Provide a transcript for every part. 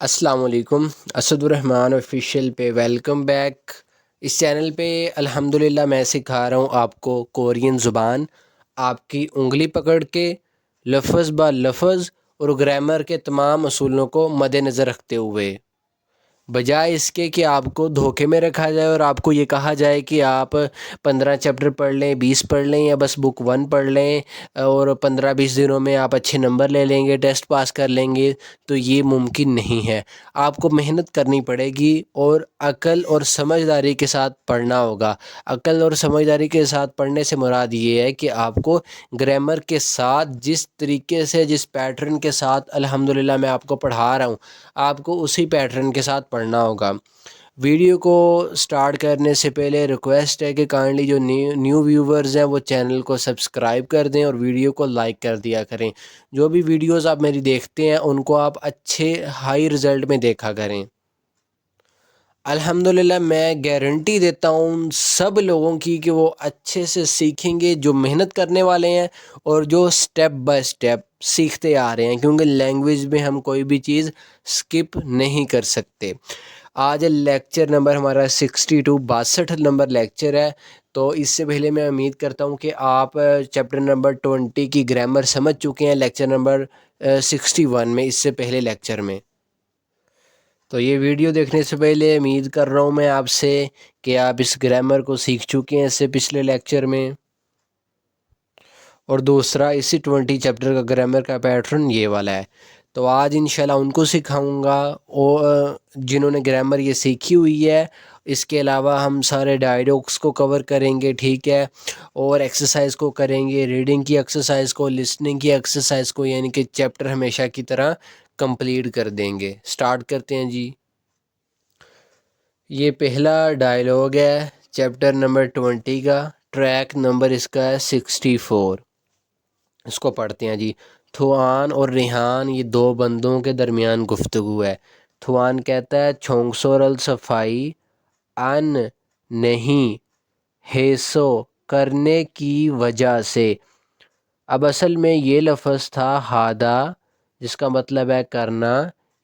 السلام علیکم۔ اسد الرحمن آفیشیل پہ ویلکم بیک۔ اس چینل پہ الحمدللہ میں سکھا رہا ہوں آپ کو کورین زبان، آپ کی انگلی پکڑ کے لفظ با لفظ اور گرامر کے تمام اصولوں کو مد نظر رکھتے ہوئے، بجائے اس کے کہ آپ کو دھوکے میں رکھا جائے اور آپ کو یہ کہا جائے کہ آپ 15 چیپٹر پڑھ لیں، 20 پڑھ لیں یا بس بک 1 پڑھ لیں اور 15-20 دنوں میں آپ اچھے نمبر لے لیں گے، ٹیسٹ پاس کر لیں گے، تو یہ ممکن نہیں ہے۔ آپ کو محنت کرنی پڑے گی اور عقل اور سمجھداری کے ساتھ پڑھنا ہوگا۔ عقل اور سمجھداری کے ساتھ پڑھنے سے مراد یہ ہے کہ آپ کو گرامر کے ساتھ جس طریقے سے، جس پیٹرن کے ساتھ الحمدللہ میں آپ کو پڑھا رہا ہوں، آپ کو اسی پیٹرن کے ساتھ پڑھنا ہوگا۔ ویڈیو کو سٹارٹ کرنے سے پہلے ریکویسٹ ہے کہ کائنڈلی جو نیو ویورز ہیں وہ چینل کو سبسکرائب کر دیں اور ویڈیو کو لائک کر دیا کریں۔ جو بھی ویڈیوز آپ میری دیکھتے ہیں ان کو آپ اچھے ہائی رزلٹ میں دیکھا کریں۔ الحمدللہ میں گارنٹی دیتا ہوں سب لوگوں کی کہ وہ اچھے سے سیکھیں گے جو محنت کرنے والے ہیں اور جو سٹیپ بائی سٹیپ سیکھتے آ رہے ہیں، کیونکہ لینگویج میں ہم کوئی بھی چیز سکپ نہیں کر سکتے۔ آج لیکچر نمبر ہمارا 62 نمبر لیکچر ہے، تو اس سے پہلے میں امید کرتا ہوں کہ آپ چیپٹر نمبر 20 کی گرامر سمجھ چکے ہیں لیکچر نمبر 61 میں، اس سے پہلے لیکچر میں۔ تو یہ ویڈیو دیکھنے سے پہلے امید کر رہا ہوں میں آپ سے کہ آپ اس گرامر کو سیکھ چکے ہیں اس سے پچھلے لیکچر میں۔ اور دوسرا اسی 20 چیپٹر کا گرامر کا پیٹرن یہ والا ہے، تو آج انشاءاللہ ان کو سکھاؤں گا اور جنہوں نے گرامر یہ سیکھی ہوئی ہے۔ اس کے علاوہ ہم سارے ڈائیلاگس کو کور کریں گے، ٹھیک ہے، اور ایکسرسائز کو کریں گے، ریڈنگ کی ایکسرسائز کو، لسننگ کی ایکسرسائز کو، یعنی کہ چیپٹر ہمیشہ کی طرح کمپلیٹ کر دیں گے۔ سٹارٹ کرتے ہیں جی۔ یہ پہلا ڈائیلاگ ہے چیپٹر نمبر 20 کا، ٹریک نمبر اس کا ہے 64۔ اس کو پڑھتے ہیں جی۔ تھوان اور ریحان یہ دو بندوں کے درمیان گفتگو ہے۔ تھوان کہتا ہے چھونگسورل صفائی ان نہیں ہیسو کرنے کی وجہ سے۔ اب اصل میں یہ لفظ تھا ہادہ، جس کا مطلب ہے کرنا،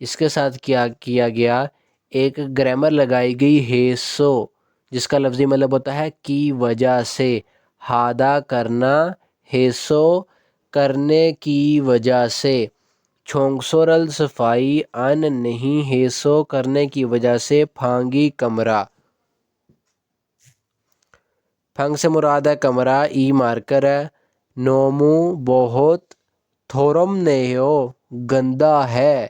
اس کے ساتھ کیا گیا ایک گرامر لگائی گئی ہیسو، جس کا لفظی مطلب ہوتا ہے کی وجہ سے۔ ہادہ کرنا، ہیسو کرنے کی وجہ سے۔ چھونگسورل صفائی ان نہیں ہیسو کرنے کی وجہ سے پھانگی کمرہ۔ پھنگ سے مراد ہے کمرہ، ای مارکر ہے۔ نومو بہت، تھورم نیو گندا ہے۔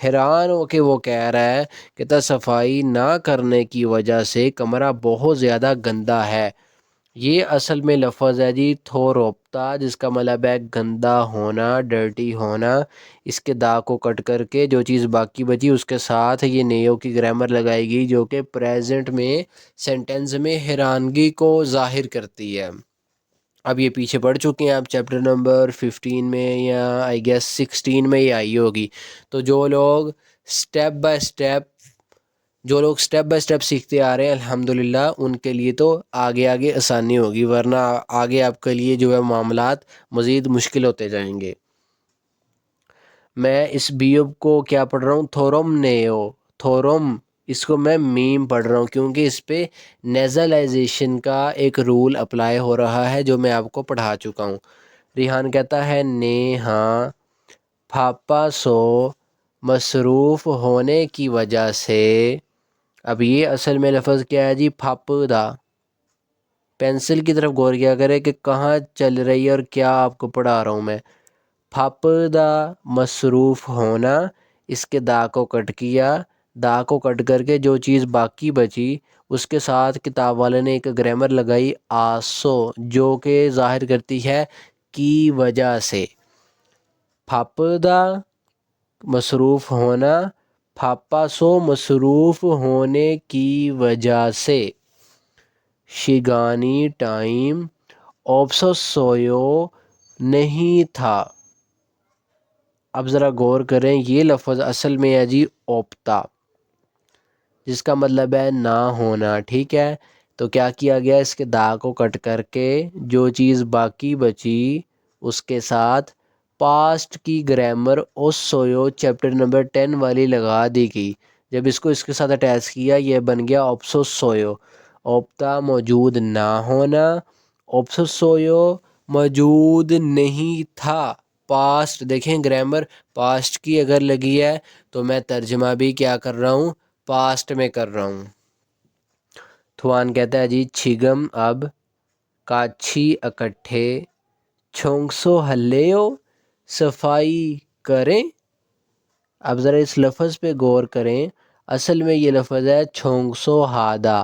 حیران ہو کے وہ کہہ رہا ہے کہ صفائی نہ کرنے کی وجہ سے کمرہ بہت زیادہ گندا ہے۔ یہ اصل میں لفظ ہے جی تھوروپتا، جس کا مطلب ہے گندا ہونا، ڈرٹی ہونا۔ اس کے دا کو کٹ کر کے جو چیز باقی بچی اس کے ساتھ یہ نیو کی گرامر لگائی گئی، جو کہ پریزنٹ میں سینٹنس میں حیرانگی کو ظاہر کرتی ہے۔ اب یہ پیچھے پڑھ چکے ہیں آپ چیپٹر نمبر 15 میں یا آئی گیس 16 میں یہ آئی ہوگی۔ تو جو لوگ سٹیپ بائی سٹیپ سیکھتے آ رہے ہیں الحمدللہ ان کے لیے تو آگے آگے آسانی ہوگی، ورنہ آگے آپ کے لیے جو ہے معاملات مزید مشکل ہوتے جائیں گے۔ میں اس بیوب کو کیا پڑھ رہا ہوں؟ تھورم نیو، تھورم، اس کو میں میم پڑھ رہا ہوں کیونکہ اس پہ نیزلائزیشن کا ایک رول اپلائی ہو رہا ہے جو میں آپ کو پڑھا چکا ہوں۔ ریحان کہتا ہے نے ہاں پھاپا سو مصروف ہونے کی وجہ سے۔ اب یہ اصل میں لفظ کیا ہے جی؟ پھاپ دا۔ پینسل کی طرف غور کیا کرے کہ کہاں چل رہی ہے اور کیا آپ کو پڑھا رہا ہوں میں۔ پھاپ دا مصروف ہونا، اس کے دا کو کٹ کیا، دا کو کٹ کر کے جو چیز باقی بچی اس کے ساتھ کتاب والے نے ایک گرامر لگائی آسو، جو کہ ظاہر کرتی ہے کی وجہ سے۔ پھاپ دا مصروف ہونا، پھاپا سو مصروف ہونے کی وجہ سے۔ شیگانی ٹائم اوپسو سویو نہیں تھا۔ اب ذرا غور کریں، یہ لفظ اصل میں ہے جی اوپتا، جس کا مطلب ہے نہ ہونا، ٹھیک ہے۔ تو کیا کیا گیا؟ اس کے دا کو کٹ کر کے جو چیز باقی بچی اس کے ساتھ پاسٹ کی گرامر اس سویو چیپٹر نمبر 10 والی لگا دی گئی. جب اس کو اس کے ساتھ اٹیچ کیا یہ بن گیا اوپسو سویو. اوپتا موجود نہ ہونا، اوپسو سویو موجود نہیں تھا. پاسٹ دیکھیں گرامر پاسٹ کی اگر لگی ہے تو میں ترجمہ بھی کیا کر رہا ہوں، پاسٹ میں کر رہا ہوں. تھوان کہتا ہے جی چھگم اب کاچھی اکٹھے چھونکسو ہلیو صفائی کریں. اب ذرا اس لفظ پہ غور کریں، اصل میں یہ لفظ ہے چھونکسو ہادا،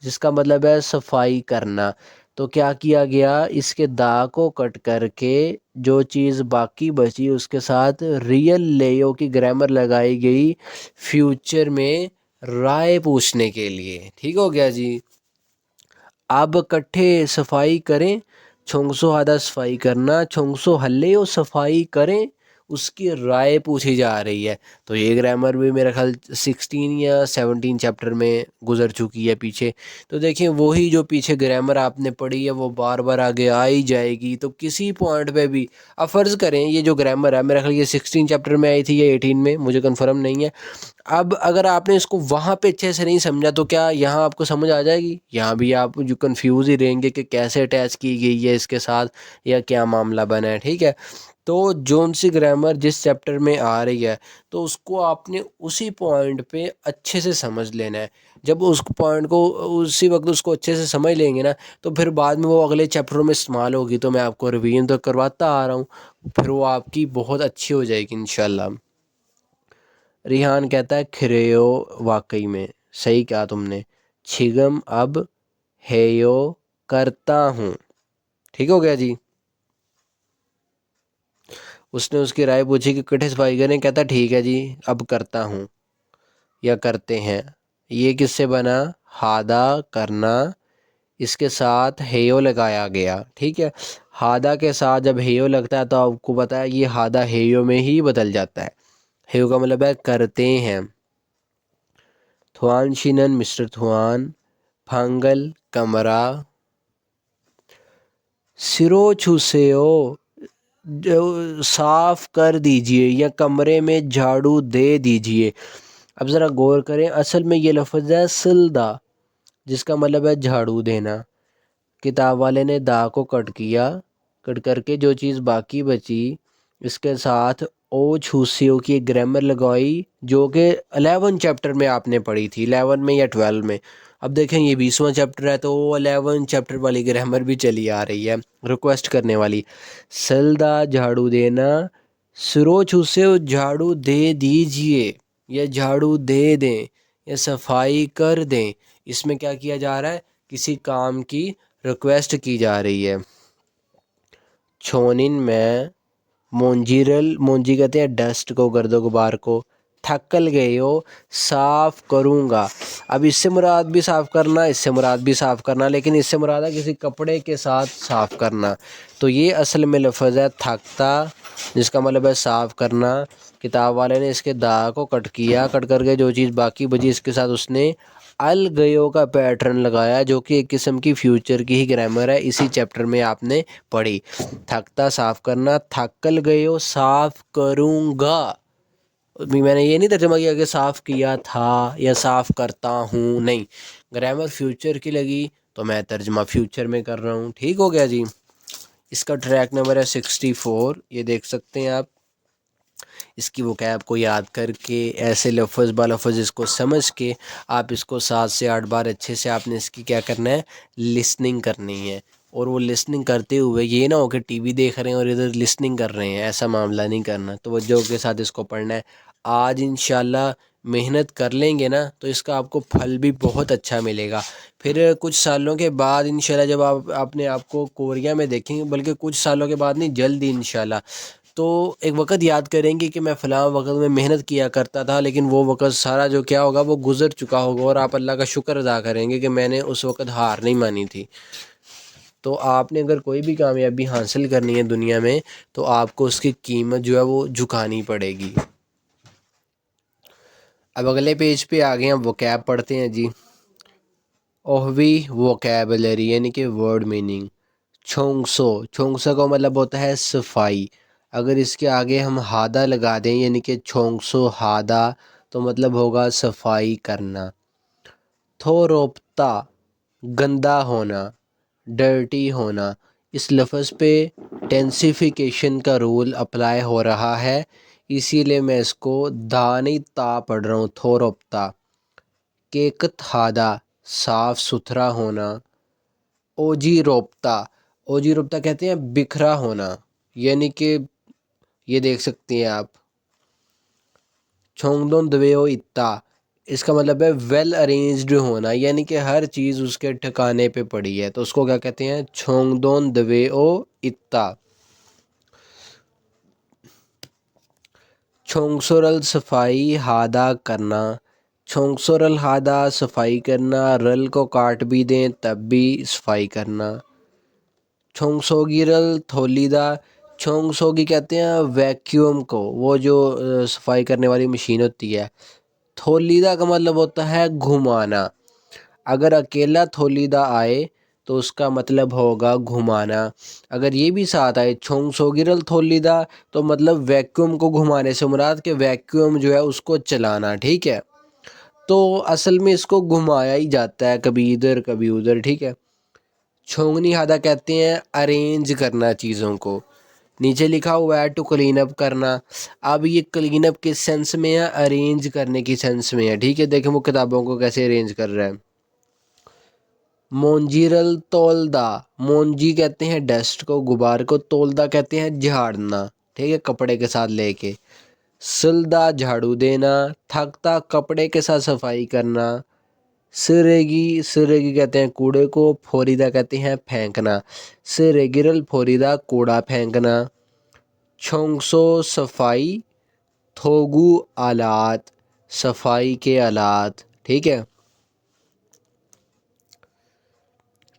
جس کا مطلب ہے صفائی کرنا. تو کیا کیا گیا، اس کے دا کو کٹ کر کے جو چیز باقی بچی اس کے ساتھ ریئل لیو کی گرامر لگائی گئی فیوچر میں رائے پوچھنے کے لیے. ٹھیک ہو گیا جی. اب کٹھے صفائی کریں، چھونگسو ہادا صفائی کرنا، چھونگسو ہلیو صفائی کریں، اس کی رائے پوچھی جا رہی ہے. تو یہ گرامر بھی میرا خیال 16 یا 17 چیپٹر میں گزر چکی ہے پیچھے. تو دیکھیں وہی جو پیچھے گرامر آپ نے پڑھی ہے وہ بار بار آگے آئی جائے گی. تو کسی پوائنٹ پہ بھی اب فرض کریں یہ جو گرامر ہے میرا خیال یہ 16 چیپٹر میں آئی تھی یا 18 میں، مجھے کنفرم نہیں ہے. اب اگر آپ نے اس کو وہاں پہ اچھے سے نہیں سمجھا تو کیا یہاں آپ کو سمجھ آ جائے گی؟ یہاں بھی آپ جو کنفیوز ہی رہیں گے کہ کیسے اٹیچ کی گئی ہے اس کے ساتھ یا کیا معاملہ بنا ہے. ٹھیک ہے، تو جون سی گرامر جس چیپٹر میں آ رہی ہے تو اس کو آپ نے اسی پوائنٹ پہ اچھے سے سمجھ لینا ہے. جب اس پوائنٹ کو اسی وقت اس کو اچھے سے سمجھ لیں گے نا تو پھر بعد میں وہ اگلے چیپٹروں میں استعمال ہوگی. تو میں آپ کو ریویژن تو کرواتا آ رہا ہوں، پھر وہ آپ کی بہت اچھی ہو جائے گی انشاءاللہ. ریحان کہتا ہے کھریو، واقعی میں صحیح کہا تم نے. چھگم اب ہیو کرتا ہوں. ٹھیک ہو گیا جی. اس نے اس کی رائے پوچھی کہ کٹھے صفائی کریں، کہتا ٹھیک ہے جی اب کرتا ہوں یا کرتے ہیں. یہ کس سے بنا؟ ہادا کرنا، اس کے ساتھ ہیو لگایا گیا. ٹھیک ہے، ہادا کے ساتھ جب ہیو لگتا ہے تو آپ کو پتا ہے یہ ہادا ہیو میں ہی بدل جاتا ہے. ہیو کا مطلب ہے کرتے ہیں. تھوان شینن مسٹر تھوان پھانگل کمرہ سرو چھوسیو صاف کر دیجئے یا کمرے میں جھاڑو دے دیجئے. اب ذرا غور کریں، اصل میں یہ لفظ ہے سلدا، جس کا مطلب ہے جھاڑو دینا. کتاب والے نے دا کو کٹ کیا، کٹ کر کے جو چیز باقی بچی اس کے ساتھ او چھوسیو کی گرامر لگائی جو کہ 11 چیپٹر میں آپ نے پڑھی تھی، 11 میں یا 12 میں. اب دیکھیں یہ 20واں چیپٹر ہے تو 11 چیپٹر والی گرامر بھی چلی آ رہی ہے ریکویسٹ کرنے والی. سلدا جھاڑو دینا، سروچ اسے جھاڑو دے دیجئے یا جھاڑو دے دیں یا صفائی کر دیں. اس میں کیا کیا جا رہا ہے؟ کسی کام کی ریکویسٹ کی جا رہی ہے. چھونن میں مونجیرل، مونجی کہتے ہیں ڈسٹ کو، گرد و غبار کو. تھکل گئے ہو صاف کروں گا. اب اس سے مراد بھی صاف کرنا، اس سے مراد بھی صاف کرنا، لیکن اس سے مراد ہے کسی کپڑے کے ساتھ صاف کرنا. تو یہ اصل میں لفظ ہے تھکتا، جس کا مطلب ہے صاف کرنا. کتاب والے نے اس کے دا کو کٹ کیا، کٹ کر کے جو چیز باقی بچی اس کے ساتھ اس نے الگیو کا پیٹرن لگایا جو کہ ایک قسم کی فیوچر کی ہی گرامر ہے، اسی چیپٹر میں آپ نے پڑھی. تھکتا صاف کرنا، تھکل گئے ہو صاف کروں گا. میں نے یہ نہیں ترجمہ کیا کہ صاف کیا تھا یا صاف کرتا ہوں، نہیں، گرامر فیوچر کی لگی تو میں ترجمہ فیوچر میں کر رہا ہوں. ٹھیک ہو گیا جی. اس کا ٹریک نمبر ہے 64، یہ دیکھ سکتے ہیں آپ. اس کی وکیب کو یاد کر کے ایسے لفظ با لفظ اس کو سمجھ کے آپ اس کو 7 سے 8 بار اچھے سے آپ نے اس کی کیا کرنا ہے؟ لسننگ کرنی ہے. اور وہ لسننگ کرتے ہوئے یہ نہ ہو کہ ٹی وی دیکھ رہے ہیں اور ادھر لسننگ کر رہے ہیں، ایسا معاملہ نہیں کرنا. توجہ کے ساتھ اس کو پڑھنا ہے. آج انشاءاللہ محنت کر لیں گے نا تو اس کا آپ کو پھل بھی بہت اچھا ملے گا. پھر کچھ سالوں کے بعد انشاءاللہ جب آپ اپنے آپ کو کوریا میں دیکھیں گے، بلکہ کچھ سالوں کے بعد نہیں، جلد ہی انشاءاللہ، تو ایک وقت یاد کریں گے کہ میں فلاں وقت میں محنت کیا کرتا تھا، لیکن وہ وقت سارا جو کیا ہوگا وہ گزر چکا ہوگا اور آپ اللہ کا شکر ادا کریں گے کہ میں نے اس وقت ہار نہیں مانی تھی. تو آپ نے اگر کوئی بھی کامیابی حاصل کرنی ہے دنیا میں تو آپ کو اس کی قیمت جو ہے وہ جھکانی پڑے گی. اب اگلے پیج پہ آ گئے ہیں، وکیب پڑھتے ہیں جی. اوہوی ووکیبلری یعنی کہ ورڈ میننگ. چھونگسو، چھونگسو کا مطلب ہوتا ہے صفائی. اگر اس کے آگے ہم ہادہ لگا دیں یعنی کہ چھونکسو ہادہ تو مطلب ہوگا صفائی کرنا۔ تھوروپتا گندا ہونا، ڈرٹی ہونا۔ اس لفظ پہ ٹینسیفیکیشن کا رول اپلائی ہو رہا ہے، اسی لیے میں اس کو دا نہیں تا پڑھ رہا ہوں، تھوروپتا۔ کیکت ہادہ صاف ستھرا ہونا۔ اوجی روپتا، اوجی روپتا کہتے ہیں بکھرا ہونا، یعنی کہ یہ دیکھ سکتے ہیں آپ۔ چھونگدون دویو اتا، اس کا مطلب ہے ویل ارینجڈ ہونا، یعنی کہ ہر چیز اس کے ٹھکانے پہ پڑی ہے، تو اس کو کیا کہتے ہیں؟ چھونگدون دویو اتا۔ چھونگسورل صفائی ہادہ کرنا، چھونگسورل ہادہ صفائی کرنا، رل کو کاٹ بھی دیں تب بھی صفائی کرنا۔ چھونگسوگیرل تھولیدہ، چھونگسوگی کہتے ہیں ویکیوم کو، وہ جو صفائی کرنے والی مشین ہوتی ہے۔ تھولیدہ کا مطلب ہوتا ہے گھمانا، اگر اکیلا تھولیدہ آئے تو اس کا مطلب ہوگا گھمانا، اگر یہ بھی ساتھ آئے چھونگسوگیرل تھولیدہ تو مطلب ویکیوم کو گھمانے سے مراد کہ ویکیوم جو ہے اس کو چلانا، ٹھیک ہے؟ تو اصل میں اس کو گھمایا ہی جاتا ہے، کبھی ادھر کبھی ادھر، ٹھیک ہے؟ چھونگنی ہادہ کہتے ہیں ارینج کرنا چیزوں کو، نیچے لکھا ہوا ہے ٹو کلین اپ کرنا، اب یہ کلین اپ کس سینس میں ہے؟ ارینج کرنے کی سینس میں ہے، ٹھیک ہے؟ دیکھیں وہ کتابوں کو کیسے ارینج کر رہا ہے۔ مونجیرل تولدا، مونجی کہتے ہیں ڈسٹ کو، غبار کو، تولدا کہتے ہیں جھاڑنا، ٹھیک ہے؟ کپڑے کے ساتھ لے کے۔ سلدا جھاڑو دینا، تھکتا کپڑے کے ساتھ صفائی کرنا۔ سریگی، سریگی کہتے ہیں کوڑے کو، پھوریدا کہتے ہیں پھینکنا، سریگرل پھوریدا کوڑا پھینکنا۔ چھونگسو صفائی، تھوگو آلات صفائی کے آلات، ٹھیک ہے؟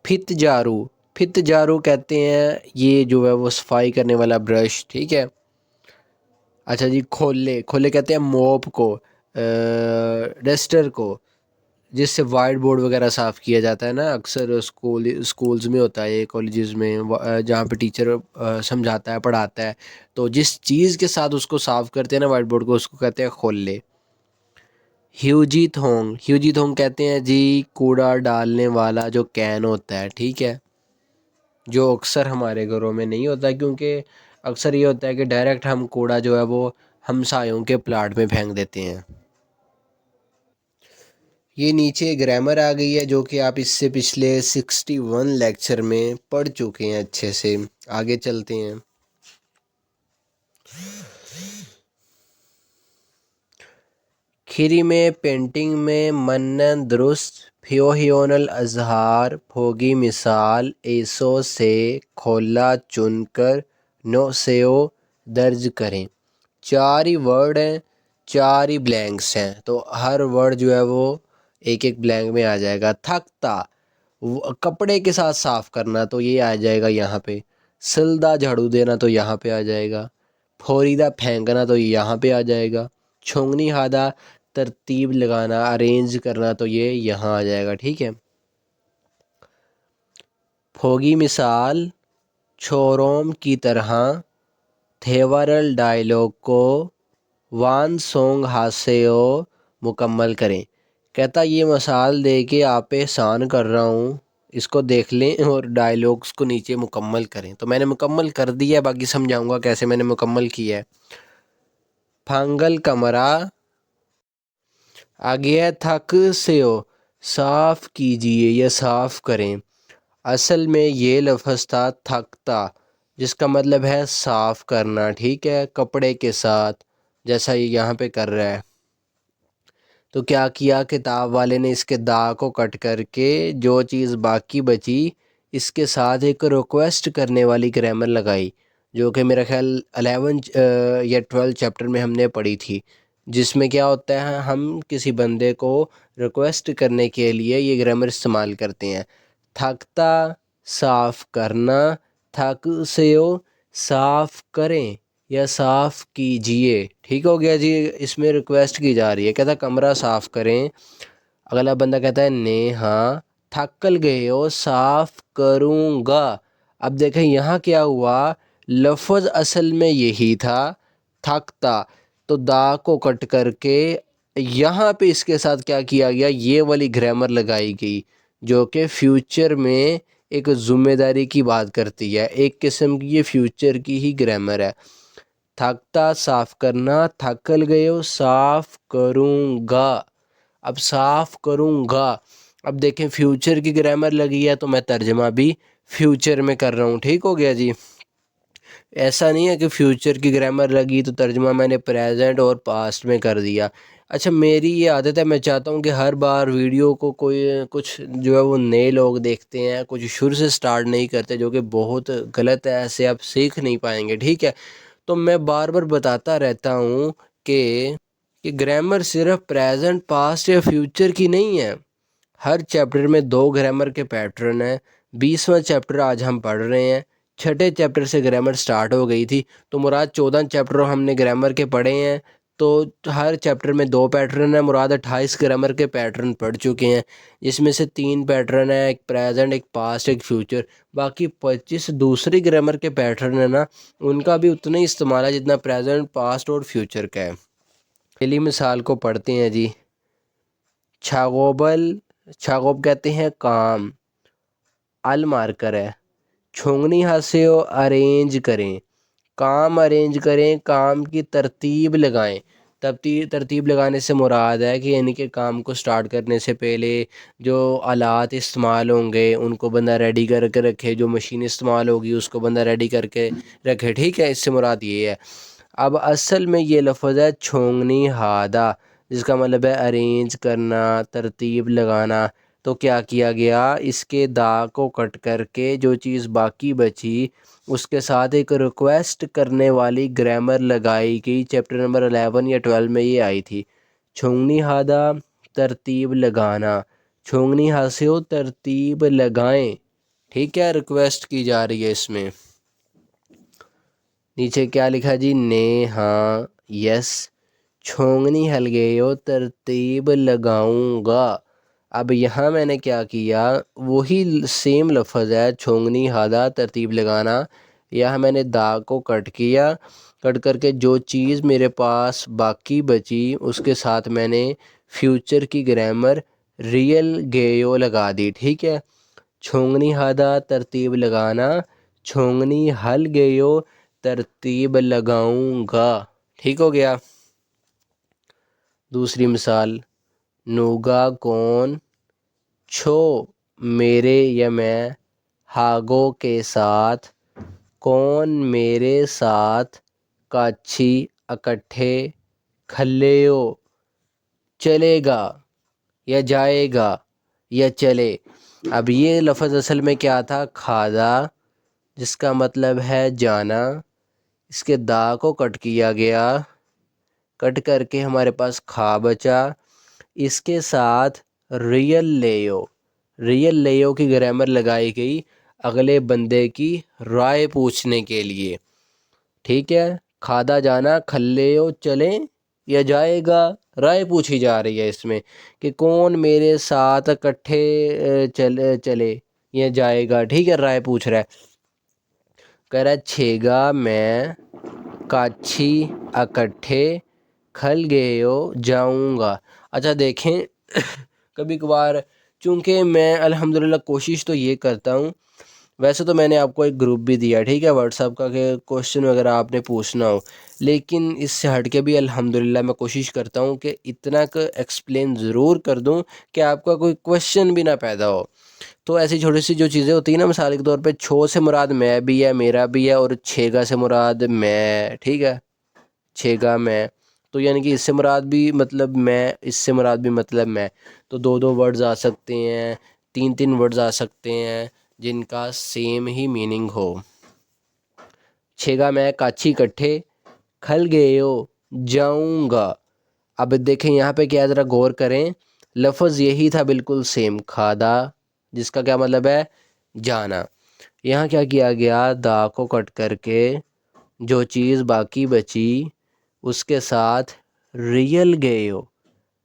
پھت جارو، پھت جارو کہتے ہیں یہ جو ہے وہ صفائی کرنے والا برش، ٹھیک ہے؟ اچھا جی، کھولے، کھولے کہتے ہیں موپ کو، ڈسٹر کو، جس سے وائٹ بورڈ وغیرہ صاف کیا جاتا ہے نا، اکثر اسکولز میں ہوتا ہے، کالجز میں، جہاں پہ ٹیچر سمجھاتا ہے پڑھاتا ہے، تو جس چیز کے ساتھ اس کو صاف کرتے ہیں نا وائٹ بورڈ کو، اس کو کہتے ہیں کھولے۔ ہیوجی تھونگ، ہیوجی تھونگ کہتے ہیں جی کوڑا ڈالنے والا جو کین ہوتا ہے، ٹھیک ہے؟ جو اکثر ہمارے گھروں میں نہیں ہوتا، کیونکہ اکثر یہ ہوتا ہے کہ ڈائریکٹ ہم کوڑا جو ہے وہ ہمسایوں کے پلاٹ میں پھینک دیتے ہیں۔ یہ نیچے گرامر آ گئی ہے جو کہ آپ اس سے پچھلے 61 لیکچر میں پڑھ چکے ہیں اچھے سے، آگے چلتے ہیں۔ کھیری میں پینٹنگ میں منن درست پھیوہیونل اظہار پھوگی مثال ایسو سے کھولا چن کر نو سیو درج کریں۔ 4 ہی ورڈ ہیں، 4 ہی بلینکس ہیں، تو ہر ورڈ جو ہے وہ ایک ایک بلینک میں آ جائے گا۔ تھکتا کپڑے کے ساتھ صاف کرنا، تو یہ آ جائے گا یہاں پہ۔ سلدا جھاڑو دینا تو یہاں پہ آ جائے گا۔ پھوریدا پھینکنا تو یہاں پہ آ جائے گا۔ چھونگنی ہادہ ترتیب لگانا، ارینج کرنا، تو یہ یہاں آ جائے گا، ٹھیک ہے؟ پھوگی مثال چھوروم کی طرح تھیورل ڈائیلاگ کو وان سونگ ہاسیو مکمل کریں۔ کہتا یہ مثال دے کے آپ پہ احسان کر رہا ہوں، اس کو دیکھ لیں اور ڈائیلاگس کو نیچے مکمل کریں۔ تو میں نے مکمل کر دیا ہے، باقی سمجھاؤں گا کیسے میں نے مکمل کیا ہے۔ پھانگل کمرہ، آگے ہے تھک سیو، صاف کیجئے یا صاف کریں۔ اصل میں یہ لفظ تھا تھکتا، جس کا مطلب ہے صاف کرنا، ٹھیک ہے؟ کپڑے کے ساتھ، جیسا یہ یہاں پہ کر رہا ہے۔ تو کیا کیا کتاب والے نے؟ اس کے دا کو کٹ کر کے جو چیز باقی بچی اس کے ساتھ ایک ریکویسٹ کرنے والی گرامر لگائی، جو کہ میرا خیال 11 یا 12 چیپٹر میں ہم نے پڑھی تھی، جس میں کیا ہوتا ہے ہم کسی بندے کو ریکویسٹ کرنے کے لیے یہ گرامر استعمال کرتے ہیں۔ تھکتا صاف کرنا، تھک سیو صاف کریں یا صاف کیجئے، ٹھیک ہو گیا جی؟ اس میں ریکویسٹ کی جا رہی ہے، کہتا کمرہ صاف کریں، اگلا بندہ کہتا ہے نے ہاں تھکل گئے ہو صاف کروں گا۔ اب دیکھیں یہاں کیا ہوا، لفظ اصل میں یہی تھا تھکتا، تو دا کو کٹ کر کے یہاں پہ اس کے ساتھ کیا کیا گیا، یہ والی گرامر لگائی گئی جو کہ فیوچر میں ایک ذمہ داری کی بات کرتی ہے، ایک قسم کی یہ فیوچر کی ہی گرامر ہے۔ تھکتا صاف کرنا، تھکل گئے ہو صاف کروں گا، اب صاف کروں گا، اب دیکھیں فیوچر کی گرامر لگی ہے تو میں ترجمہ بھی فیوچر میں کر رہا ہوں، ٹھیک ہو گیا جی۔ ایسا نہیں ہے کہ فیوچر کی گرامر لگی تو ترجمہ میں نے پریزنٹ اور پاسٹ میں کر دیا۔ اچھا میری یہ عادت ہے، میں چاہتا ہوں کہ ہر بار ویڈیو کو کوئی کچھ جو ہے وہ نئے لوگ دیکھتے ہیں، کچھ شروع سے سٹارٹ نہیں کرتے، جو کہ بہت غلط ہے، ایسے آپ سیکھ نہیں پائیں گے، ٹھیک ہے۔ تو میں بار بار بتاتا رہتا ہوں کہ گرامر صرف پریزنٹ، پاسٹ یا فیوچر کی نہیں ہے، ہر چیپٹر میں 2 گرامر کے پیٹرن ہیں۔ 20واں چیپٹر آج ہم پڑھ رہے ہیں، چھٹے چیپٹر سے گرامر سٹارٹ ہو گئی تھی، تو مراد 14 چیپٹر ہم نے گرامر کے پڑھے ہیں، تو ہر چیپٹر میں 2 پیٹرن ہیں، مراد 28 گرامر کے پیٹرن پڑھ چکے ہیں، جس میں سے 3 پیٹرن ہیں، ایک پریزنٹ، ایک پاسٹ، ایک فیوچر، باقی 25 دوسری گرامر کے پیٹرن ہیں نا، ان کا بھی اتنا ہی استعمال ہے جتنا پریزنٹ، پاسٹ اور فیوچر کا ہے۔ پہلی مثال کو پڑھتے ہیں جی۔ چھاغوبل، چھاغوب کہتے ہیں کام، ال مارکر ہے، چھونگنی ہاسیو ارینج کریں، کام ارینج کریں، کام کی ترتیب لگائیں، ترتیب لگانے سے مراد ہے کہ یعنی کہ کام کو سٹارٹ کرنے سے پہلے جو آلات استعمال ہوں گے ان کو بندہ ریڈی کر کے رکھے، جو مشین استعمال ہوگی اس کو بندہ ریڈی کر کے رکھے، ٹھیک ہے، اس سے مراد یہ ہے۔ اب اصل میں یہ لفظ ہے چھونگنی ہادہ، جس کا مطلب ہے ارینج کرنا، ترتیب لگانا، تو کیا کیا گیا، اس کے دا کو کٹ کر کے جو چیز باقی بچی اس کے ساتھ ایک ریکویسٹ کرنے والی گرامر لگائی گئی، چیپٹر نمبر 11 یا 12 میں یہ آئی تھی، چھونگنی ہادہ ترتیب لگانا، چھونگنی ہاسیو ترتیب لگائیں، ٹھیک ہے، ریکویسٹ کی جا رہی ہے اس میں۔ نیچے کیا لکھا جی، نے ہاں یس، چھونگنی ہل گئے ہو ترتیب لگاؤں گا، اب یہاں میں نے کیا کیا، وہی سیم لفظ ہے چھونگنی ہادہ ترتیب لگانا، یہاں میں نے دا کو کٹ کیا، کٹ کر کے جو چیز میرے پاس باقی بچی اس کے ساتھ میں نے فیوچر کی گرامر ریئل گیو لگا دی، ٹھیک ہے۔ چھونگنی ہادہ ترتیب لگانا، چھونگنی ہل گیو ترتیب لگاؤں گا، ٹھیک ہو گیا۔ دوسری مثال، نوگا کون، چھو میرے یا میں، ہاگو کے ساتھ، کون میرے ساتھ، کاچھی اکٹھے، کھلیو چلے گا یا جائے گا یا چلے، اب یہ لفظ اصل میں کیا تھا، کھادا، جس کا مطلب ہے جانا، اس کے دا کو کٹ کیا گیا، کٹ کر کے ہمارے پاس کھا بچا، اس کے ساتھ ریئل لیو، ریئل لیو کی گرامر لگائی گئی اگلے بندے کی رائے پوچھنے کے لیے، ٹھیک ہے، کھادا جانا، کھلیو چلیں یا جائے گا، رائے پوچھی جا رہی ہے اس میں کہ کون میرے ساتھ اکٹھے چلے یا جائے گا، ٹھیک ہے، رائے پوچھ رہا ہے، کہہ رہا ہے چھیگا میں، کاچھی اکٹھے، کھل گئے ہو جاؤں گا۔ اچھا دیکھیں کبھی کبھار چونکہ میں الحمدللہ کوشش تو یہ کرتا ہوں، ویسے تو میں نے آپ کو ایک گروپ بھی دیا، ٹھیک ہے، واٹس ایپ کا، کہ کوشچن وغیرہ آپ نے پوچھنا ہو، لیکن اس سے ہٹ کے بھی الحمدللہ میں کوشش کرتا ہوں کہ اتنا کہ ایکسپلین ضرور کر دوں کہ آپ کا کوئی کوشچن بھی نہ پیدا ہو۔ تو ایسی چھوٹی سی جو چیزیں ہوتی ہیں نا، مثال کے طور پہ چھو سے مراد میں بھی ہے، میرا بھی ہے، اور چھیگا سے مراد میں، ٹھیک ہے، چھیگا میں، تو یعنی کہ اس سے مراد بھی مطلب میں، اس سے مراد بھی مطلب میں، تو 2 ورڈز آ سکتے ہیں، 3 ورڈز آ سکتے ہیں جن کا سیم ہی میننگ ہو۔ چھیگا میں، کاچھی کٹھے، کھل گئے ہو جاؤں گا، اب دیکھیں یہاں پہ کیا، ذرا غور کریں، لفظ یہی تھا بالکل سیم، کھادا، جس کا کیا مطلب ہے، جانا، یہاں کیا کیا گیا، دا کو کٹ کر کے جو چیز باقی بچی اس کے ساتھ ریئل گئے ہو،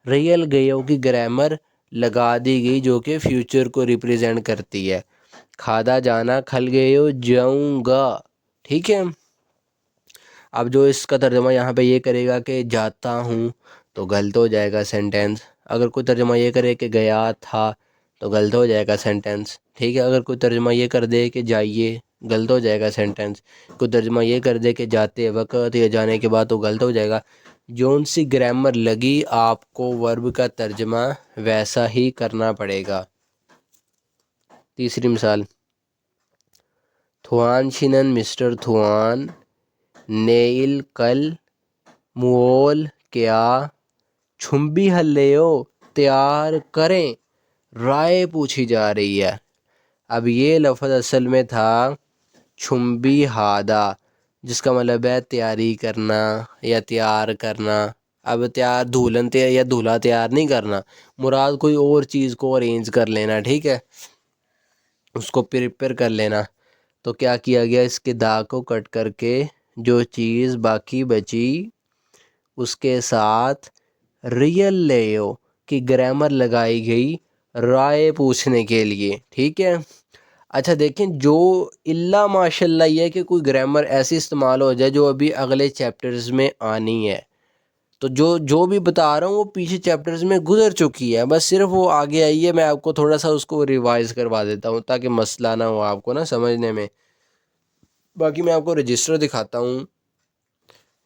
ریئل گئے ہو کی گرامر لگا دی گئی جو کہ فیوچر کو ریپریزنٹ کرتی ہے، کھادا جانا، کھل گئے ہو جاؤں گا، ٹھیک ہے. اب جو اس کا ترجمہ یہاں پہ یہ کرے گا کہ جاتا ہوں تو غلط ہو جائے گا سینٹینس. اگر کوئی ترجمہ یہ کرے کہ گیا تھا تو غلط ہو جائے گا سینٹینس. ٹھیک ہے. اگر کوئی ترجمہ یہ کر دے کہ جائیے غلط ہو جائے گا سینٹینس. کوئی ترجمہ یہ کر دے کہ جاتے وقت یا جانے کے بعد تو غلط ہو جائے گا. جون سی گرامر لگی آپ کو ورب کا ترجمہ ویسا ہی کرنا پڑے گا. تیسری مثال، تھوان شنن مسٹر تھوان نیل کل مول کیا چھمبی ہلیو تیار کریں رائے پوچھی جا رہی ہے. اب یہ لفظ اصل میں تھا چھمبی ہادہ، جس کا مطلب ہے تیاری کرنا یا تیار کرنا. اب تیار دھولن یا دھولا تیار نہیں کرنا، مراد کوئی اور چیز کو ارینج کر لینا. ٹھیک ہے، اس کو پریپیئر کر لینا. تو کیا کیا گیا، اس کے دا کو کٹ کر کے جو چیز باقی بچی اس کے ساتھ ریئل لیو کی گرامر لگائی گئی رائے پوچھنے کے لیے. ٹھیک ہے. اچھا دیکھیں، جو اللہ ماشاء اللہ یہ ہے کہ کوئی گرامر ایسی استعمال ہو جائے جو ابھی اگلے چیپٹرز میں آنی ہے. تو جو بھی بتا رہا ہوں وہ پیچھے چیپٹرز میں گزر چکی ہے، بس صرف وہ آگے آئی ہے. میں آپ کو تھوڑا سا اس کو ریوائز کروا دیتا ہوں تاکہ مسئلہ نہ ہو آپ کو نا سمجھنے میں. باقی میں آپ کو رجسٹر دکھاتا ہوں.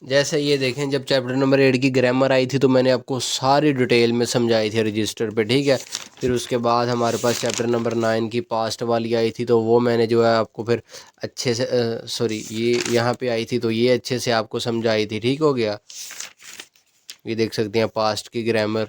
جیسے یہ دیکھیں، جب چیپٹر نمبر 8 کی گرامر آئی تھی تو میں نے آپ کو ساری ڈیٹیل میں سمجھائی تھی رجسٹر پہ. ٹھیک ہے. پھر اس کے بعد ہمارے پاس چیپٹر نمبر 9 کی پاسٹ والی آئی تھی، تو وہ میں نے جو ہے آپ کو پھر اچھے سے یہ یہاں پہ آئی تھی تو یہ اچھے سے آپ کو سمجھائی تھی. ٹھیک ہو گیا. یہ دیکھ سکتے ہیں پاسٹ کی گرامر.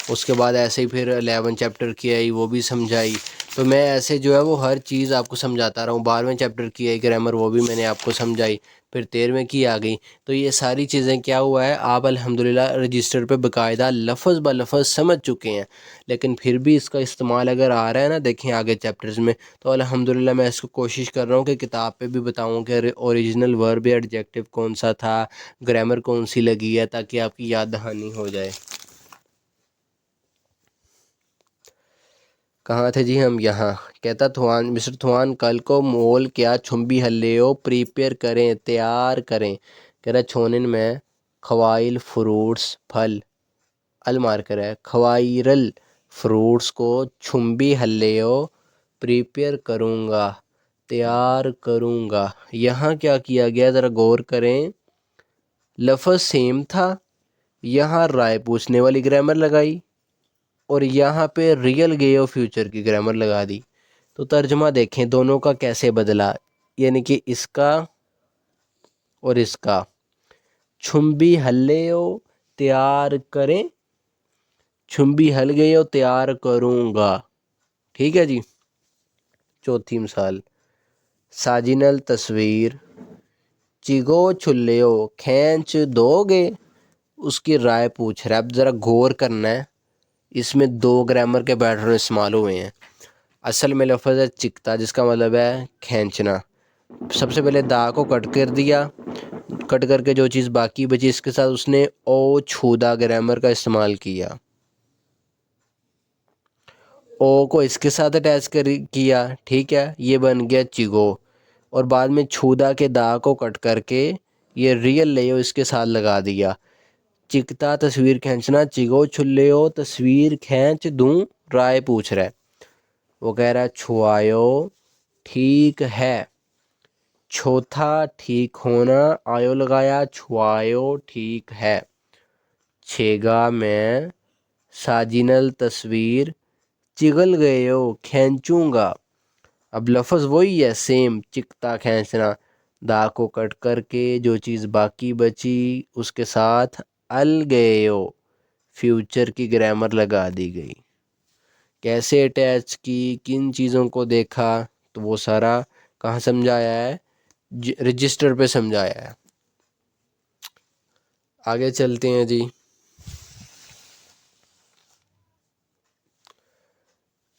اس کے بعد ایسے ہی پھر 11 چیپٹر کی آئی، وہ بھی سمجھائی. تو میں ایسے جو ہے وہ ہر چیز آپ کو سمجھاتا رہا ہوں. 12ویں چیپٹر کی آئی گرامر، وہ بھی میں نے آپ کو سمجھائی. پھر 13ویں کی آ گئی. تو یہ ساری چیزیں کیا ہوا ہے، آپ الحمدللہ رجسٹر پہ باقاعدہ لفظ بہ لفظ سمجھ چکے ہیں. لیکن پھر بھی اس کا استعمال اگر آ رہا ہے نا، دیکھیں آگے چیپٹرز میں، تو الحمدللہ میں اس کو کوشش کر رہا ہوں کہ کتاب پہ بھی بتاؤں کہ اوریجنل ورب یا ایڈجیکٹو کون سا تھا، گرامر کون سی لگی ہے، تاکہ آپ کی یاد دہانی ہو جائے. کہاں تھے جی ہم؟ یہاں. کہتا تھوان مسٹر تھوان کل کو مول کیا چھمبی ہلیو پریپیئر کریں تیار کریں. کہہ رہا چھونن میں خوائل فروٹس پھل المارکر ہے خوائرل فروٹس کو چھمبی ہلیو پریپیئر کروں گا تیار کروں گا. یہاں کیا کیا گیا ذرا غور کریں. لفظ سیم تھا، یہاں رائے پوچھنے والی گرامر لگائی اور یہاں پہ ریئل گئے فیوچر کی گرامر لگا دی. تو ترجمہ دیکھیں دونوں کا کیسے بدلا، یعنی کہ اس کا اور اس کا. چھمبی ہلیو تیار کریں، چھمبی ہل گئی ہو تیار کروں گا. ٹھیک ہے جی. چوتھی مثال، ساجنل تصویر چگو چھلیو کھینچ دو گے. اس کی رائے پوچھ رہا ہے. اب ذرا غور کرنا ہے، اس میں 2 گرامر کے پیٹرن استعمال ہوئے ہیں. اصل میں لفظ ہے چکتا، جس کا مطلب ہے کھینچنا. سب سے پہلے دا کو کٹ کر دیا، کٹ کر کے جو چیز باقی بچی اس کے ساتھ اس نے او چھودا گرامر کا استعمال کیا. او کو اس کے ساتھ اٹیچ کیا. ٹھیک ہے، یہ بن گیا چگو. اور بعد میں چھودا کے دا کو کٹ کر کے یہ ریئل لیو اس کے ساتھ لگا دیا. چکتا تصویر کھینچنا، چگو چھلیو تصویر کھینچ دوں رائے پوچھ رہا ہے. وہ کہہ رہا ہے چھوایو ٹھیک ہے، چھوتھا ٹھیک ہونا آیو لگایا چھوایو ٹھیک ہے. چھیگا میں ساجنل تصویر چگل گئے ہو کھینچوں گا. اب لفظ وہی ہے سیم، چکتا کھینچنا. دا کو کٹ کر کے جو چیز باقی بچی اس کے ساتھ الگیو فیوچر کی گرامر لگا دی گئی. کیسے اٹیچ کی، کن چیزوں کو دیکھا، تو وہ سارا کہاں سمجھایا ہے، رجسٹر پہ سمجھایا ہے. آگے چلتے ہیں جی.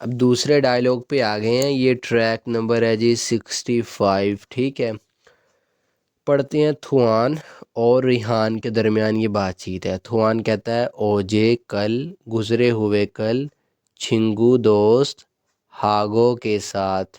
اب دوسرے ڈائلاگ پہ آ گئے ہیں. یہ ٹریک نمبر ہے جی 65. ٹھیک ہے. پڑھتے ہیں. تھوان اور ریحان کے درمیان یہ بات چیت ہے. تھوان کہتا ہے اوجے کل گزرے ہوئے کل چھنگو دوست ہاگو کے ساتھ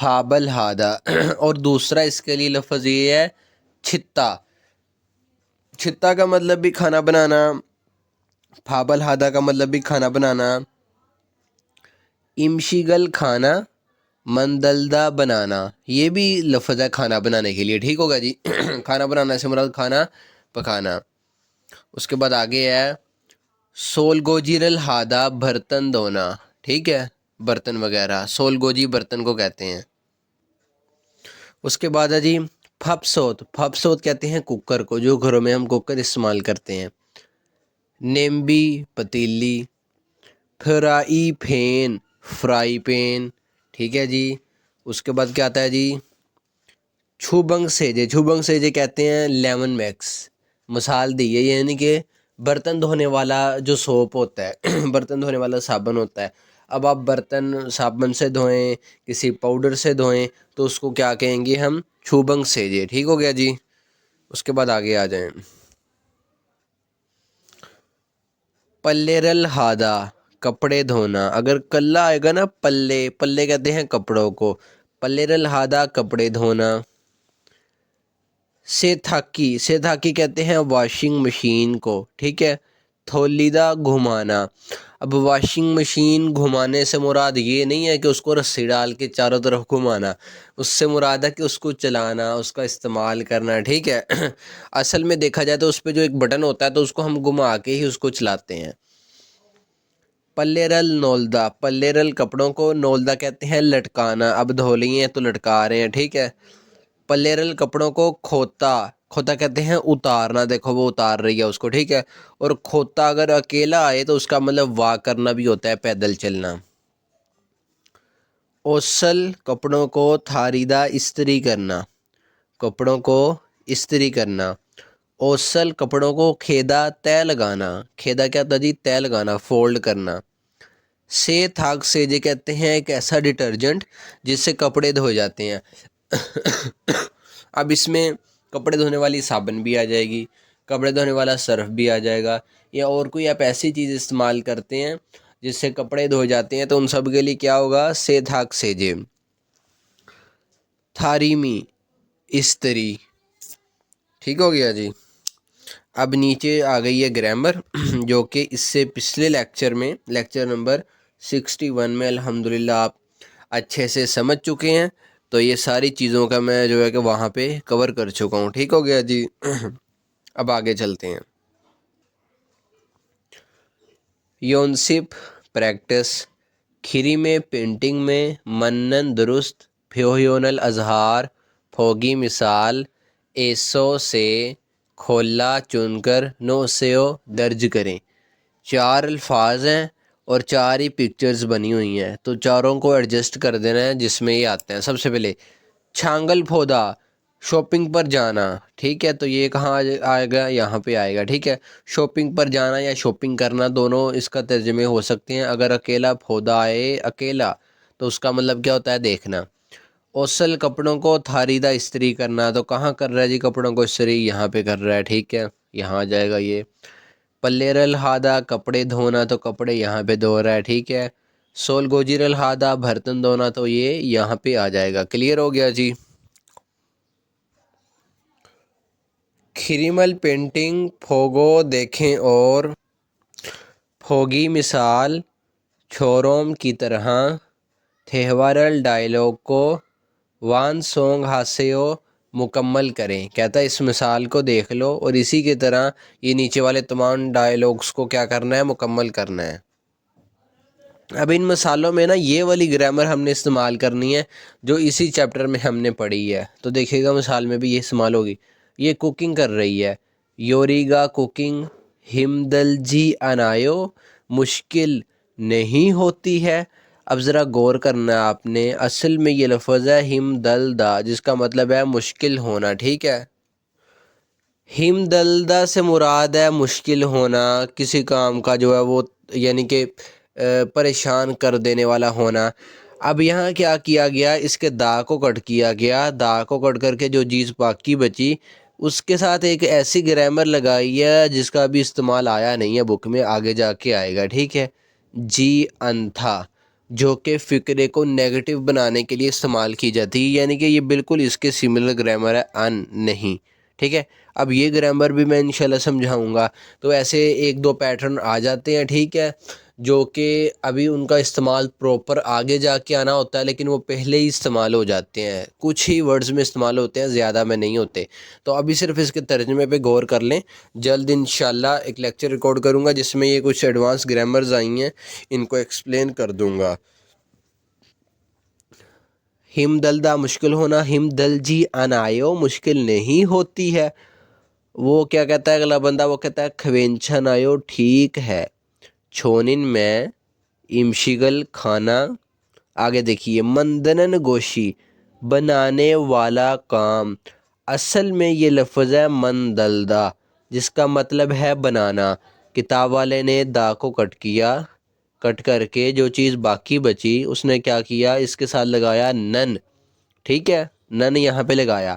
فابل ہادہ اور دوسرا اس کے لیے لفظ یہ ہے چھتا. چھتا کا مطلب بھی کھانا بنانا، فابل ہادہ کا مطلب بھی کھانا بنانا. امشیگل کھانا، مندلدہ بنانا، یہ بھی لفظ ہے کھانا بنانے کے لیے. ٹھیک ہوگا جی. کھانا بنانا سے مراد کھانا پکانا. اس کے بعد آگے ہے سولگوجیرل ہادہ، برتن دھونا. ٹھیک ہے، برتن وغیرہ سولگوجی برتن کو کہتے ہیں. اس کے بعد ہے جی پھپسوت. پھپسوت کہتے ہیں کوکر کو، جو گھروں میں ہم کوکر استعمال کرتے ہیں. نیمبی پتیلی. Fry pan, fry pan. ٹھیک ہے جی. اس کے بعد کیا آتا ہے جی چھوبنگ سیجے. چھوبنگ سیجے کہتے ہیں لیمن میکس. مثال دی ہے، یعنی کہ برتن دھونے والا جو سوپ ہوتا ہے برتن دھونے والا صابن ہوتا ہے. اب آپ برتن صابن سے دھوئیں، کسی پاؤڈر سے دھوئیں، تو اس کو کیا کہیں گے ہم؟ چھوبنگ سیجے. ٹھیک ہو گیا جی. اس کے بعد آگے آ جائیں پلیرل ہادہ، کپڑے دھونا. اگر کلا آئے گا نا پلے، پلے کہتے ہیں کپڑوں کو. پلیرل ہادہ، کپڑے دھونا. سیتھاکی، سیتھاکی کہتے ہیں واشنگ مشین کو. ٹھیک ہے. تھولیدہ، گھمانا. اب واشنگ مشین گھمانے سے مراد یہ نہیں ہے کہ اس کو رسی ڈال کے چاروں طرف گھمانا، اس سے مراد ہے کہ اس کو چلانا، اس کا استعمال کرنا. ٹھیک ہے. اصل میں دیکھا جائے تو اس پہ جو ایک بٹن ہوتا ہے تو اس کو ہم گھما کے ہی اس کو چلاتے ہیں. پلیرل نولدہ، پلیرل کپڑوں کو، نولدہ کہتے ہیں لٹکانا. اب دھو لیے ہیں تو لٹکا رہے ہیں. ٹھیک ہے. پلیرل کپڑوں کو کھوتا، کھوتا کہتے ہیں اتارنا. دیکھو وہ اتار رہی ہے اس کو. ٹھیک ہے. اور کھوتا اگر اکیلا آئے تو اس کا مطلب واک کرنا بھی ہوتا ہے، پیدل چلنا. اوسل، کپڑوں کو تھاریدہ، استری کرنا. کپڑوں کو استری کرنا. اوسل، کپڑوں کو کھیدا، طے لگانا. کھیدا کیا تھا جی؟ طے لگانا، فولڈ کرنا. سے تھاگ سیجے کہتے ہیں ایک ایسا ڈٹرجنٹ جس سے کپڑے دھوئے جاتے ہیں. اب اس میں کپڑے دھونے والی صابن بھی آ جائے گی، کپڑے دھونے والا سرف بھی آ جائے گا، یا اور کوئی آپ ایسی چیز استعمال کرتے ہیں جس سے کپڑے دھوئے جاتے ہیں، تو ان سب کے لیے کیا ہوگا؟ سے تھاگ سیجے. تھاریمی، استری. ٹھیک ہو گیا جی. اب نیچے آ گئی ہے گرامر جو کہ اس سے پچھلے لیکچر میں، لیکچر نمبر 61 میں الحمدللہ آپ اچھے سے سمجھ چکے ہیں. تو یہ ساری چیزوں کا میں جو ہے کہ وہاں پہ کور کر چکا ہوں. ٹھیک ہو گیا جی. اب آگے چلتے ہیں. یونسپ، پریکٹس. کھری میں، پینٹنگ میں. منن، درست. فیوہیونل، اظہار. پھوگی، مثال. ایسو، سے. کھولا، چن کر. نوسیو، درج کریں. 4 الفاظ ہیں اور 4 ہی پکچرز بنی ہوئی ہیں، تو چاروں کو ایڈجسٹ کر دینا ہے جس میں یہ آتے ہیں. سب سے پہلے چھانگل پھودا، شاپنگ پر جانا. ٹھیک ہے. تو یہ کہاں آئے گا؟ یہاں پہ آئے گا. ٹھیک ہے. شاپنگ پر جانا یا شاپنگ کرنا دونوں اس کا ترجمے ہو سکتے ہیں. اگر اکیلا پھودا آئے، اکیلا، تو اس کا مطلب کیا ہوتا ہے؟ دیکھنا. اوسل، کپڑوں کو تھاریدہ، استری کرنا. تو کہاں کر رہا ہے جی کپڑوں کو استری؟ یہاں پہ کر رہا ہے. ٹھیک ہے. یہاں آ جائے گا یہ. پلیرل ہادہ، کپڑے دھونا. تو کپڑے یہاں پہ دھو رہا ہے. ٹھیک ہے. سولگوجیرل ہادہ، برتن دھونا. تو یہ یہاں پہ آ جائے گا. کلیئر ہو گیا جی. کھریمل، پینٹنگ. پھوگو، دیکھیں اور. پھوگی، مثال. چھوروم، کی طرح. تھیوارل، ڈائیلاگ کو. وان سونگ ہاسیو، مکمل کریں. کہتا ہے اس مثال کو دیکھ لو اور اسی کی طرح یہ نیچے والے تمام ڈائیلاگس کو کیا کرنا ہے؟ مکمل کرنا ہے. اب ان مثالوں میں نا یہ والی گرامر ہم نے استعمال کرنی ہے جو اسی چیپٹر میں ہم نے پڑھی ہے. تو دیکھیے گا مثال میں بھی یہ استعمال ہوگی. یہ کوکنگ کر رہی ہے. یوریگا، کوکنگ. ہمدلجی انایو، مشکل نہیں ہوتی ہے. اب ذرا غور کرنا ہے آپ نے، اصل میں یہ لفظ ہے ہمدلدہ جس کا مطلب ہے مشکل ہونا. ٹھیک ہے. ہمدلدہ سے مراد ہے مشکل ہونا، کسی کام کا جو ہے وہ یعنی کہ پریشان کر دینے والا ہونا. اب یہاں کیا کیا گیا؟ اس کے دا کو کٹ کیا گیا. دا کو کٹ کر کے جو چیز باقی بچی اس کے ساتھ ایک ایسی گرامر لگائی ہے جس کا ابھی استعمال آیا نہیں ہے بک میں، آگے جا کے آئے گا. ٹھیک ہے. جی انتھا، جو کہ فقرے کو نیگیٹو بنانے کے لیے استعمال کی جاتی ہے، یعنی کہ یہ بالکل اس کے سملر گرامر ہے، ان نہیں، ٹھیک ہے۔ اب یہ گرامر بھی میں انشاءاللہ سمجھاؤں گا۔ تو ایسے ایک دو پیٹرن آ جاتے ہیں، ٹھیک ہے، جو کہ ابھی ان کا استعمال پراپر آگے جا کے آنا ہوتا ہے، لیکن وہ پہلے ہی استعمال ہو جاتے ہیں، کچھ ہی ورڈز میں استعمال ہوتے ہیں، زیادہ میں نہیں ہوتے۔ تو ابھی صرف اس کے ترجمے پہ غور کر لیں، جلد انشاءاللہ ایک لیکچر ریکارڈ کروں گا جس میں یہ کچھ ایڈوانس گرامرز آئی ہیں، ان کو ایکسپلین کر دوں گا۔ ہم دلدہ مشکل ہونا، ہم دل جی انایو مشکل نہیں ہوتی ہے۔ وہ کیا کہتا ہے اگلا بندہ؟ وہ کہتا ہے کھوینچھن آیو ٹھیک ہے، چھونن میں امشگل کھانا۔ آگے دیکھیے، مندنن گوشی بنانے والا کام۔ اصل میں یہ لفظ ہے مندلدہ، جس کا مطلب ہے بنانا۔ کتاب والے نے دا کو کٹ کیا، کٹ کر کے جو چیز باقی بچی اس نے کیا کیا؟ اس کے ساتھ لگایا نن، ٹھیک ہے، نن یہاں پہ لگایا۔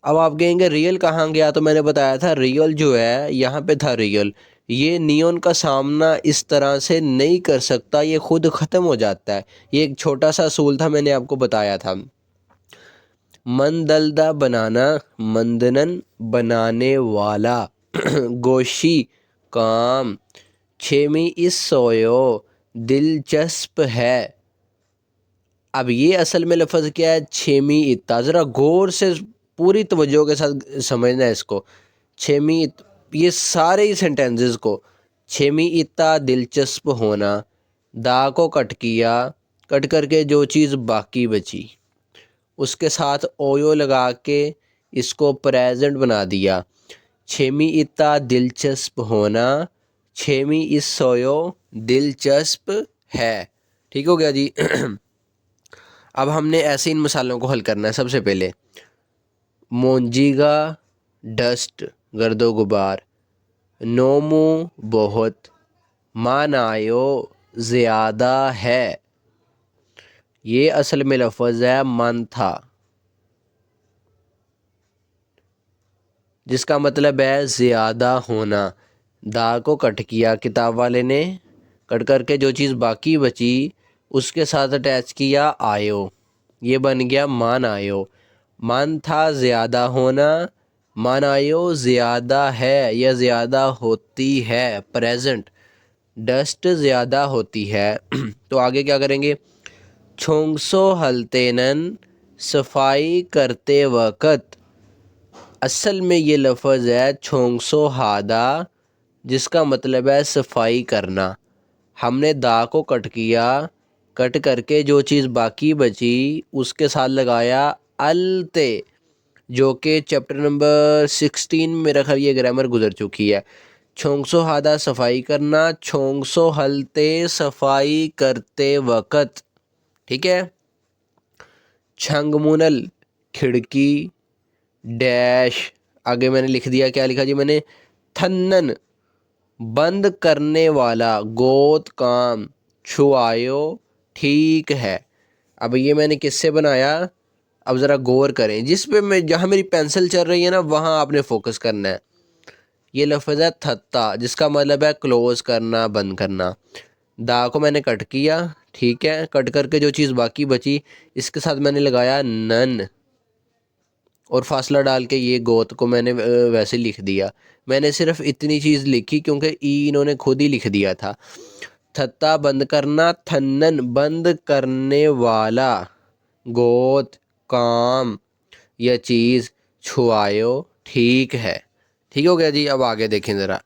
اب آپ کہیں گے ریئل کہاں گیا؟ تو میں نے بتایا تھا ریئل جو ہے یہاں پہ تھا ریئل، یہ نیون کا سامنا اس طرح سے نہیں کر سکتا، یہ خود ختم ہو جاتا ہے۔ یہ ایک چھوٹا سا اصول تھا، میں نے آپ کو بتایا تھا۔ مندلدہ بنانا، مندنن بنانے والا، گوشی کام، چھیمی اس سویو دلچسپ ہے۔ اب یہ اصل میں لفظ کیا ہے؟ چھیمی اتا، ذرا غور سے پوری توجہ کے ساتھ سمجھنا ہے اس کو۔ چھیمی یہ سارے ہی سینٹینسز کو، چھیمی اتا دلچسپ ہونا، دا کو کٹ کیا، کٹ کر کے جو چیز باقی بچی، اس کے ساتھ اویو لگا کے اس کو پریزنٹ بنا دیا۔ چھیمی اتا دلچسپ ہونا، چھیمی اس سویو دلچسپ ہے، ٹھیک ہو گیا جی۔ اب ہم نے ایسے ان مثالوں کو حل کرنا ہے۔ سب سے پہلے مونجی گا ڈسٹ گرد و غبار، نومو بہت، مانایو زیادہ ہے۔ یہ اصل میں لفظ ہے من تھا، جس کا مطلب ہے زیادہ ہونا۔ دا کو کٹ کیا کتاب والے نے، کٹ کر کے جو چیز باقی بچی اس کے ساتھ اٹیچ کیا آیو، یہ بن گیا مان آیو۔ من تھا زیادہ ہونا، مان آیو زیادہ ہے یا زیادہ ہوتی ہے، پریزنٹ۔ ڈسٹ زیادہ ہوتی ہے۔ تو آگے کیا کریں گے؟ چھونگسو ہلتینن صفائی کرتے وقت۔ اصل میں یہ لفظ ہے چھونگسو ہادا، جس کا مطلب ہے صفائی کرنا۔ ہم نے دا کو کٹ کیا، کٹ کر کے جو چیز باقی بچی اس کے ساتھ لگایا التے، جو کہ چیپٹر نمبر 16 میں میرا خیال یہ گرامر گزر چکی ہے۔ چھونگسو ہادا صفائی کرنا، چھونگسو ہلتے صفائی کرتے وقت، ٹھیک ہے۔ چھنگ منل کھڑکی ڈیش، آگے میں نے لکھ دیا، کیا لکھا جی میں نے؟ تھنن بند کرنے والا، گوت کام، چھوایو ٹھیک ہے۔ اب یہ میں نے کس سے بنایا؟ اب ذرا غور کریں، جس پہ میں جہاں میری پینسل چل رہی ہے نا وہاں آپ نے فوکس کرنا ہے۔ یہ لفظ ہے تھتا، جس کا مطلب ہے کلوز کرنا، بند کرنا۔ دا کو میں نے کٹ کیا، ٹھیک ہے، کٹ کر کے جو چیز باقی بچی اس کے ساتھ میں نے لگایا نن، اور فاصلہ ڈال کے یہ گوت کو میں نے ویسے لکھ دیا۔ میں نے صرف اتنی چیز لکھی کیونکہ ای انہوں نے خود ہی لکھ دیا تھا۔ تھتا بند کرنا، تھنن بند کرنے والا، گوت کام یا چیز، چھوایو ٹھیک ہے، ٹھیک ہو گیا جی۔ اب آگے دیکھیں ذرا۔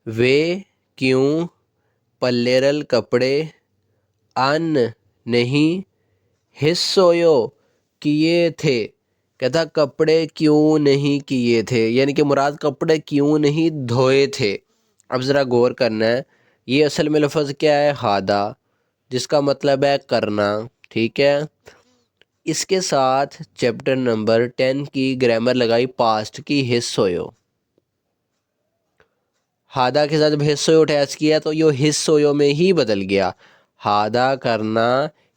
وے کیوں پلیرل کپڑے ان نہیں حصویو کیے تھے۔ کہتا کپڑے کیوں نہیں کیے تھے، یعنی کہ مراد کپڑے کیوں نہیں دھوئے تھے۔ اب ذرا غور کرنا ہے، یہ اصل میں لفظ کیا ہے؟ ہادا، جس کا مطلب ہے کرنا، ٹھیک ہے۔ اس کے ساتھ چیپٹر نمبر 10 کی گرامر لگائی پاسٹ کی، حصویو۔ ہادا کے ساتھ جب حصویو اٹیچ کیا تو یہ حصویو میں ہی بدل گیا۔ ہادا کرنا،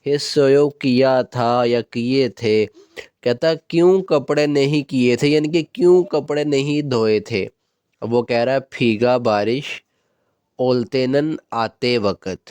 حصویو کیا تھا یا کیے تھے۔ کہتا کیوں کپڑے نہیں کیے تھے، یعنی کہ کیوں کپڑے نہیں دھوئے تھے۔ اب وہ کہہ رہا ہے پھیگا بارش اولتینن آتے وقت۔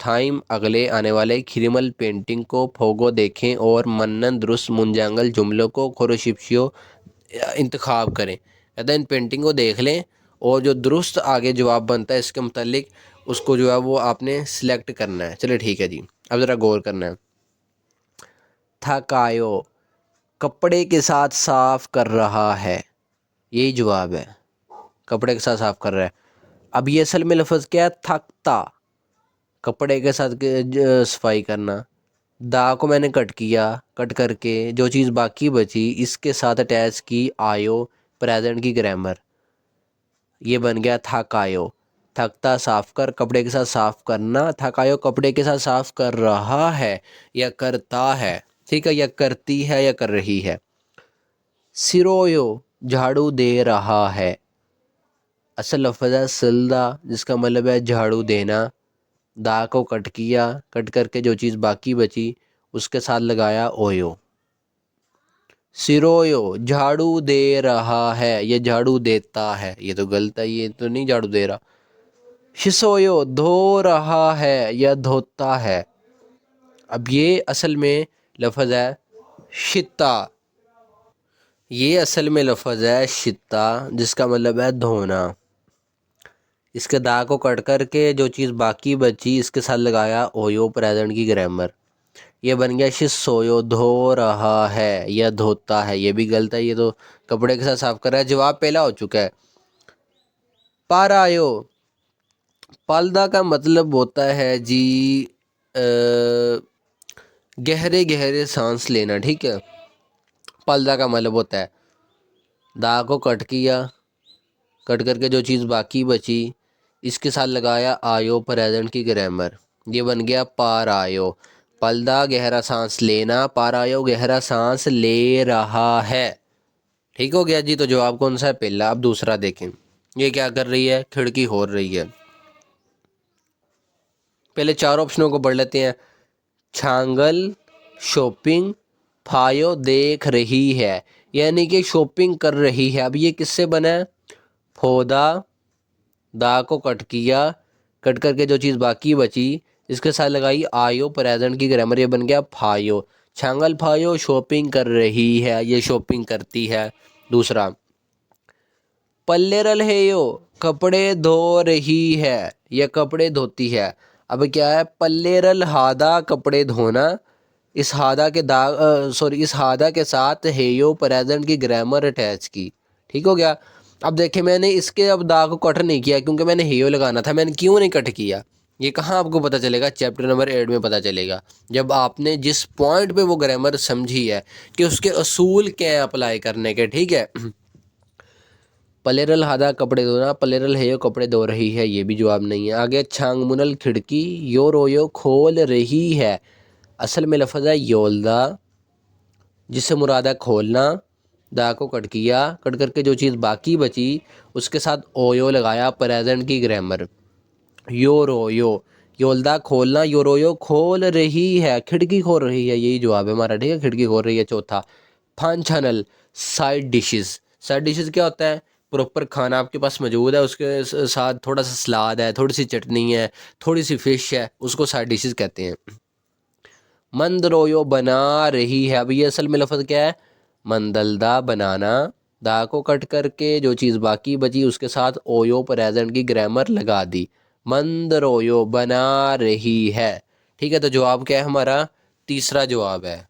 ٹائم اگلے آنے والے کھریمل پینٹنگ کو پھوگو دیکھیں اور منن درست منجانگل جملوں کو کھروشپشیو انتخاب کریں. کہتے ہیں ان پینٹنگ کو دیکھ لیں اور جو درست آگے جواب بنتا ہے اس کے متعلق اس کو جو ہے وہ آپ نے سلیکٹ کرنا ہے. چلے ٹھیک ہے جی, اب ذرا غور کرنا ہے. تھکایو کپڑے کے ساتھ صاف کر رہا ہے, یہی جواب ہے, کپڑے کے ساتھ صاف کر رہا ہے. اب یہ اصل میں لفظ کیا ہے؟ تھکتا, کپڑے کے ساتھ صفائی کرنا. دا کو میں نے کٹ کیا, کٹ کر کے جو چیز باقی بچی اس کے ساتھ اٹیچ کی آیو پریزنٹ کی گرامر, یہ بن گیا تھکایو. تھکتا صاف کر, کپڑے کے ساتھ صاف کرنا. تھکایو کپڑے کے ساتھ صاف کر رہا ہے یا کرتا ہے, ٹھیک ہے, یا کرتی ہے یا کر رہی ہے. سیرویو جھاڑو دے رہا ہے, اصل لفظ ہے سلدا جس کا مطلب ہے جھاڑو دینا. دا کو کٹ کیا, کٹ کر کے جو چیز باقی بچی اس کے ساتھ لگایا اویو. سیرویو جھاڑو دے رہا ہے, یہ جھاڑو دیتا ہے, یہ تو غلط ہے, یہ تو نہیں جھاڑو دے رہا. شسویو دھو رہا ہے یا دھوتا ہے. اب یہ اصل میں لفظ ہے شتا, یہ اصل میں لفظ ہے شتا جس کا مطلب ہے دھونا. اس کے دا کو کٹ کر کے جو چیز باقی بچی اس کے ساتھ لگایا اویو پریزنٹ کی گرامر, یہ بن گیا شسویو دھو رہا ہے یا دھوتا ہے. یہ بھی غلط ہے, یہ تو کپڑے کے ساتھ صاف کر رہا ہے, جواب پہلا ہو چکا ہے. پارایو پالدا کا مطلب ہوتا ہے جی گہرے گہرے سانس لینا, ٹھیک ہے, پالدا کا مطلب ہوتا ہے. دا کو کٹ کیا, کٹ کر کے جو چیز باقی بچی اس کے ساتھ لگایا آیو پریزنٹ کی گرامر, یہ بن گیا پارایو. پلدا گہرا سانس لینا, پارایو گہرا سانس لے رہا ہے. ٹھیک ہو گیا جی, تو جواب کون سا ہے؟ پہلا. اب دوسرا دیکھیں, یہ کیا کر رہی ہے؟ کھڑکی کھول رہی ہے. پہلے چار آپشنوں کو پڑھ لیتے ہیں. چھانگل شاپنگ پھایو دیکھ رہی ہے, یعنی کہ شاپنگ کر رہی ہے. اب یہ کس سے بنا ہے؟ پھودا, دا کو کٹ کیا, کٹ کر کے جو چیز باقی بچی اس کے ساتھ لگائی آیو پریزنٹ کی گرامر, یہ بن گیا پھایو. چھانگل پھایو شاپنگ کر رہی ہے, یہ شاپنگ کرتی ہے. دوسرا پلیرل ہیو کپڑے دھو رہی ہے, یہ کپڑے دھوتی ہے. اب کیا ہے؟ پلیرل ہادا کپڑے دھونا, اس ہادا کے اس ہادا کے ساتھ ہیو پریزنٹ کی گرامر اٹیچ کی. ٹھیک ہو گیا. اب دیکھیں میں نے اس کے اب دا کو کٹ نہیں کیا کیونکہ میں نے ہیو لگانا تھا. میں نے کیوں نہیں کٹ کیا یہ کہاں آپ کو پتہ چلے گا؟ چیپٹر نمبر 8 میں پتہ چلے گا, جب آپ نے جس پوائنٹ پہ وہ گرامر سمجھی ہے کہ اس کے اصول کیا ہیں اپلائی کرنے کے. ٹھیک ہے, پلیرل ہادا کپڑے دھونا, پلیرل ہیو کپڑے دھو رہی ہے, یہ بھی جواب نہیں ہے. آگے چھانگ منل کھڑکی یو رویو کھول رہی ہے, اصل میں لفظ ہے یولدا جس سے مراد ہے کھولنا. دا کو کٹ کیا, کٹ کر کے جو چیز باقی بچی اس کے ساتھ اویو لگایا پریزنٹ کی گرامر, یو رویو یولدا کھولنا, یو رویو کھول رہی ہے, کھڑکی کھول رہی ہے, یہی جواب ہے ہمارا. ٹھیک ہے, کھڑکی کھول رہی ہے. چوتھا پھان چھنل سائڈ ڈشز, سائڈ ڈشز کیا ہوتا ہے؟ پراپر کھانا آپ کے پاس موجود ہے, اس کے ساتھ تھوڑا سا سلاد ہے, تھوڑی سی چٹنی ہے, تھوڑی سی فش ہے, اس کو سائڈ ڈشز کہتے ہیں. مند رویو بنا رہی ہے, اب یہ اصل میں لفظ کیا ہے؟ مندلدا بنانا. دا کو کٹ کر کے جو چیز باقی بچی اس کے ساتھ اویو پریزنٹ کی گرامر لگا دی, مند رویو بنا رہی ہے. ٹھیک ہے, تو جواب کیا ہے ہمارا؟ تیسرا جواب ہے.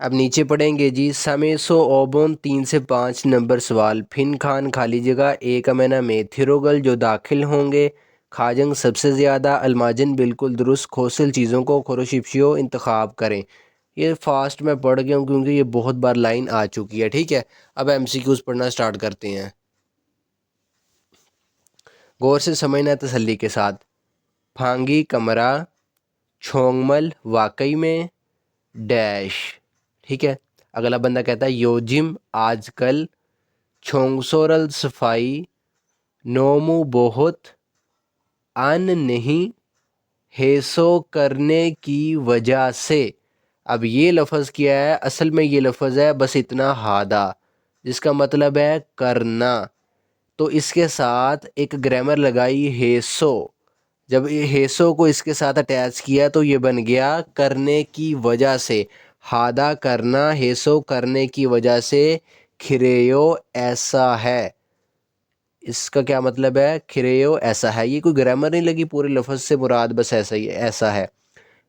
اب نیچے پڑھیں گے جی. سمیسو اوبون 3 سے 5 نمبر سوال. فن خان خالی جگہ ایک امینہ میں تھروگل جو داخل ہوں گے, کھاجنگ سب سے زیادہ, الماجن بالکل درست, کھوسل چیزوں کو کھروشپشیو انتخاب کریں. یہ فاسٹ میں پڑھ گیا ہوں کیونکہ یہ بہت بار لائن آ چکی ہے. ٹھیک ہے, اب ایم سی کیوز پڑھنا سٹارٹ کرتے ہیں. غور سے سمجھنا تسلی کے ساتھ. پھانگی کمرہ, چھونگمل واقعی میں, ڈیش. ٹھیک ہے, اگلا بندہ کہتا ہے یوجم آج کل, چھونگسورل صفائی, نومو بہت, ان نہیں, ہیسو کرنے کی وجہ سے. اب یہ لفظ کیا ہے؟ اصل میں یہ لفظ ہے بس اتنا ہادہ جس کا مطلب ہے کرنا. تو اس کے ساتھ ایک گرامر لگائی ہیسو جب یہ ہیسو کو اس کے ساتھ اٹیچ کیا تو یہ بن گیا کرنے کی وجہ سے، ہادہ کرنا، ہیسو کرنے کی وجہ سے، کھریو ایسا ہے۔ اس کا کیا مطلب ہے؟ کھریو ایسا ہے، یہ کوئی گرامر نہیں لگی، پورے لفظ سے مراد بس ایسا ہی ایسا ہے۔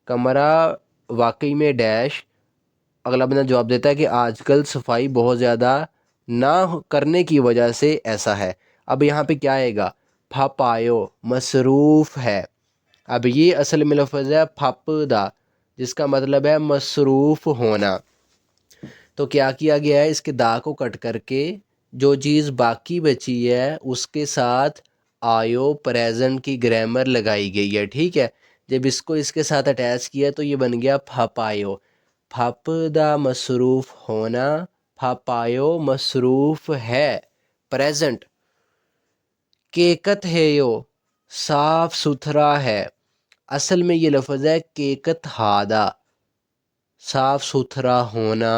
کمرہ واقعی میں ڈیش، اگلا بندہ جواب دیتا ہے کہ آج کل صفائی بہت زیادہ نہ کرنے کی وجہ سے ایسا ہے۔ اب یہاں پہ کیا آئے گا؟ پھپایو، مصروف ہے۔ اب یہ اصل میں لفظ ہے پھپدا، جس کا مطلب ہے مصروف ہونا۔ تو کیا کیا گیا ہے؟ اس کے دا کو کٹ کر کے جو چیز باقی بچی ہے اس کے ساتھ آیو پریزنٹ کی گرامر لگائی گئی ہے، ٹھیک ہے۔ جب اس کو اس کے ساتھ اٹیچ کیا تو یہ بن گیا پھپایو، پھپدا مصروف ہونا، پھپایو مصروف ہے، پریزنٹ۔ کیکت ہے یو، صاف ستھرا ہے۔ اصل میں یہ لفظ ہے کیکت ہادہ، صاف ستھرا ہونا،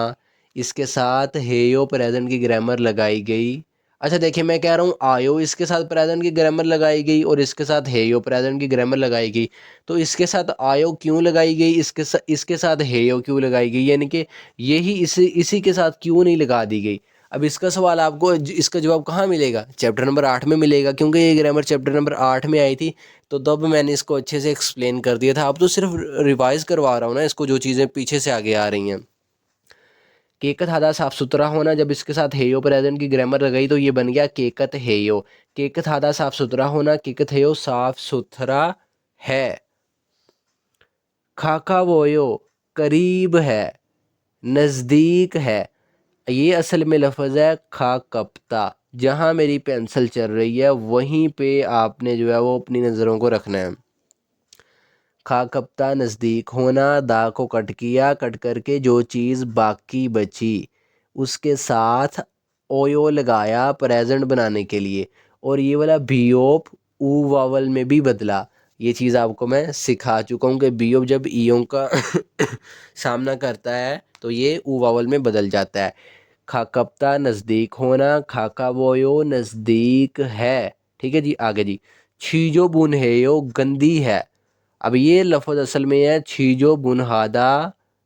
اس کے ساتھ ہیو پریزنٹ کی گرامر لگائی گئی۔ اچھا دیکھیں میں کہہ رہا ہوں آیو اس کے ساتھ پریزنٹ کی گرامر لگائی گئی اور اس کے ساتھ ہیو پریزنٹ کی گرامر لگائی گئی، تو اس کے ساتھ آیو کیوں لگائی گئی، اس کے ساتھ ہیو کیوں لگائی گئی، یعنی کہ یہی اسی کے ساتھ کیوں نہیں لگا دی گئی؟ اب اس کا سوال آپ کو اس کا جواب کہاں ملے گا؟ چیپٹر نمبر 8 میں ملے گا، کیونکہ یہ گرامر چیپٹر نمبر 8 میں آئی تھی، تو تب میں نے اس کو اچھے سے ایکسپلین کر دیا تھا۔ اب تو صرف ریوائز کروا رہا ہوں نا اس کو، جو چیزیں پیچھے سے آگے آ رہی ہیں۔ کیکت ہادہ صاف ستھرا ہونا، جب اس کے ساتھ ہیو پریزنٹ کی گرامر لگائی تو یہ بن گیا کیکت ہیو۔ کیکت ہادہ صاف ستھرا ہونا، کیکت ہیو صاف ستھرا ہے۔ کھاکا وویو قریب ہے، نزدیک ہے۔ یہ اصل میں لفظ ہے کھاکپتا، جہاں میری پینسل چل رہی ہے وہیں پہ آپ نے جو ہے وہ اپنی نظروں کو رکھنا ہے۔ کھاکپتا نزدیک ہونا، دا کو کٹ کیا، کٹ کر کے جو چیز باقی بچی اس کے ساتھ اویو لگایا پریزنٹ بنانے کے لیے، اور یہ والا بیوپ او واول میں بھی بدلا۔ یہ چیز آپ کو میں سکھا چکا ہوں کہ بیوپ جب ایوں کا سامنا کرتا ہے تو یہ او واول میں بدل جاتا ہے۔ کھاکپتا نزدیک ہونا، کھاکا وویو نزدیک ہے، ٹھیک ہے جی۔ آگے جی، چھیجو بن ہیو گندی ہے۔ اب یہ لفظ اصل میں ہے چھیجو بنہادا،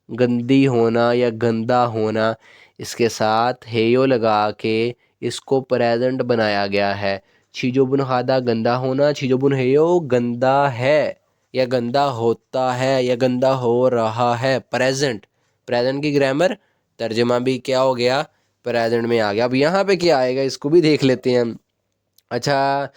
گندی ہونا یا گندا ہونا، اس کے ساتھ ہیو لگا کے اس کو پریزنٹ بنایا گیا ہے۔ چھیجو بنہادا گندا ہونا، چھیجو بن ہیو گندا ہے یا گندا ہوتا ہے یا گندا ہو رہا ہے، پریزنٹ۔ پریزنٹ کی گرامر ترجمہ بھی کیا ہو گیا؟ پریزنٹ میں آ گیا۔ اب یہاں پہ کیا آئے گا اس کو بھی دیکھ لیتے ہیں ہم۔ اچھا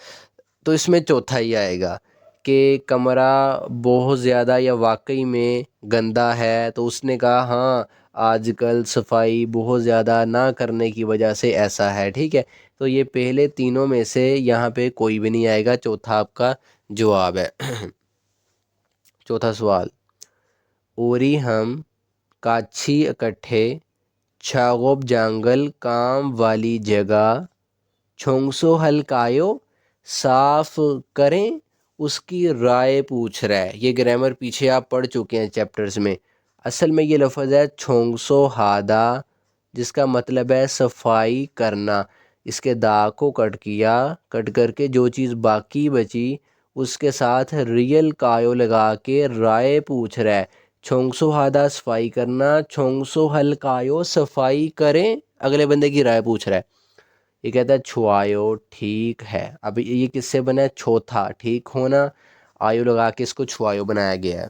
تو اس میں چوتھا ہی آئے گا کہ کمرہ بہت زیادہ یا واقعی میں گندا ہے، تو اس نے کہا ہاں آج کل صفائی بہت زیادہ نہ کرنے کی وجہ سے ایسا ہے، ٹھیک ہے۔ تو یہ پہلے تینوں میں سے یہاں پہ کوئی بھی نہیں آئے گا، چوتھا آپ کا جواب ہے۔ چوتھا سوال، اوری ہم کاچھی اکٹھے چھاغوب جانگل کام والی جگہ چھونگسو ہلکایو صاف کریں اس کی رائے پوچھ رہا ہے۔ یہ گرامر پیچھے آپ پڑھ چکے ہیں چیپٹرز میں۔ اصل میں یہ لفظ ہے چھونگسو ہادا، جس کا مطلب ہے صفائی کرنا۔ اس کے دا کو کٹ کیا، کٹ کر کے جو چیز باقی بچی اس کے ساتھ ریل کایو لگا کے رائے پوچھ رہا ہے۔ چھونگسو ہادا صفائی کرنا، چھونگسو ہلکایو صفائی کریں، اگلے بندے کی رائے پوچھ رہا ہے۔ یہ کہتا ہے چھوایو ٹھیک ہے۔ اب یہ کس سے بنا ہے؟ چوتھا، ٹھیک ہونا، آیو لگا کے اس کو چھوایو بنایا گیا ہے۔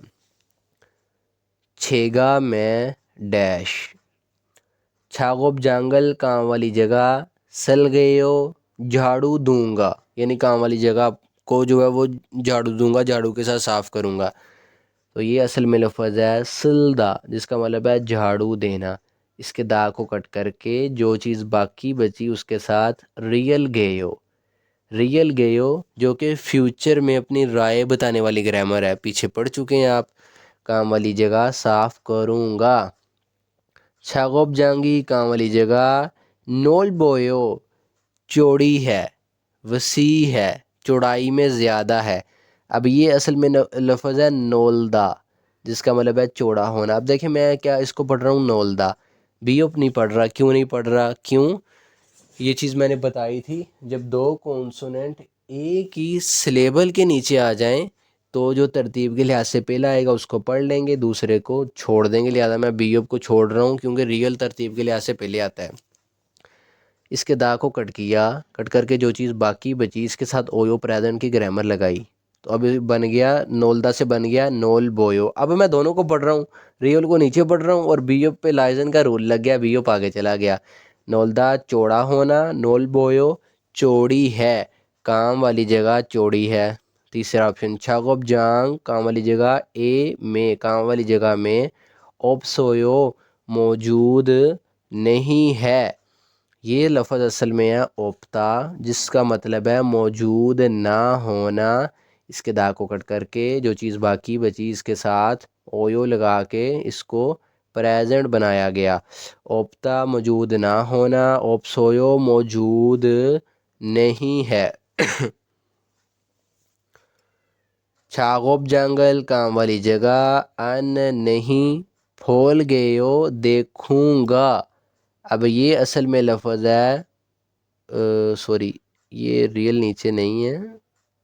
چھیگا میں ڈیش چھاغوب جانگل کام والی جگہ سل گئیو جھاڑو دوں گا، یعنی کام والی جگہ کو جو ہے وہ جھاڑو دوں گا، جھاڑو کے ساتھ صاف کروں گا۔ تو یہ اصل میں لفظ ہے سلدا، جس کا مطلب ہے جھاڑو دینا۔ اس کے دا کو کٹ کر کے جو چیز باقی بچی اس کے ساتھ ریل گئیو، ریل گئیو جو کہ فیوچر میں اپنی رائے بتانے والی گرامر ہے، پیچھے پڑھ چکے ہیں آپ۔ کام والی جگہ صاف کروں گا۔ چھاغوب جانگی کام والی جگہ نول بویو چوڑی ہے، وسیع ہے، چوڑائی میں زیادہ ہے۔ اب یہ اصل میں لفظ ہے نولدا، جس کا مطلب ہے چوڑا ہونا۔ اب دیکھیں میں کیا اس کو پڑھ رہا ہوں نولدا، بیوپ نہیں پڑھ رہا۔ کیوں نہیں پڑھ رہا؟ کیوں؟ یہ چیز میں نے بتائی تھی، جب دو کونسوننٹ ایک ہی سلیبل کے نیچے آ جائیں تو جو ترتیب کے لحاظ سے پہلا آئے گا اس کو پڑھ لیں گے، دوسرے کو چھوڑ دیں گے، لہٰذا میں بی ایف کو چھوڑ رہا ہوں کیونکہ ریئل ترتیب کے لحاظ سے پہلے آتا ہے۔ اس کے دا کو کٹ کیا، کٹ کر کے جو چیز باقی بچی اس کے ساتھ اویو پریزنٹ کی گرامر لگائی، تو اب بن گیا نولدا سے بن گیا نول بویو۔ اب میں دونوں کو پڑھ رہا ہوں، ریئل کو نیچے پڑھ رہا ہوں اور بی ایف پہ لائزن کا رول لگ گیا، بی ایف آگے چلا گیا۔ نولدا چوڑا ہونا، نول بویو چوڑی ہے، کام والی جگہ چوڑی ہے۔ تیسرا آپشن چھاگوب جانگ کام والی جگہ اے میں، کام والی جگہ میں اوپ سویو موجود نہیں ہے۔ یہ لفظ اصل میں ہے اوپتا، جس کا مطلب ہے موجود نہ ہونا۔ اس کے دا کو کٹ کر کے جو چیز باقی بچی اس کے ساتھ اویو لگا کے اس کو پریزنٹ بنایا گیا۔ اوپتا موجود نہ ہونا، اوپ سویو موجود نہیں ہے۔ چھاگوب جنگل کام والی جگہ ان نہیں پھول گئیو دیکھوں گا۔ اب یہ اصل میں لفظ ہے سوری یہ ریئل نیچے نہیں ہے،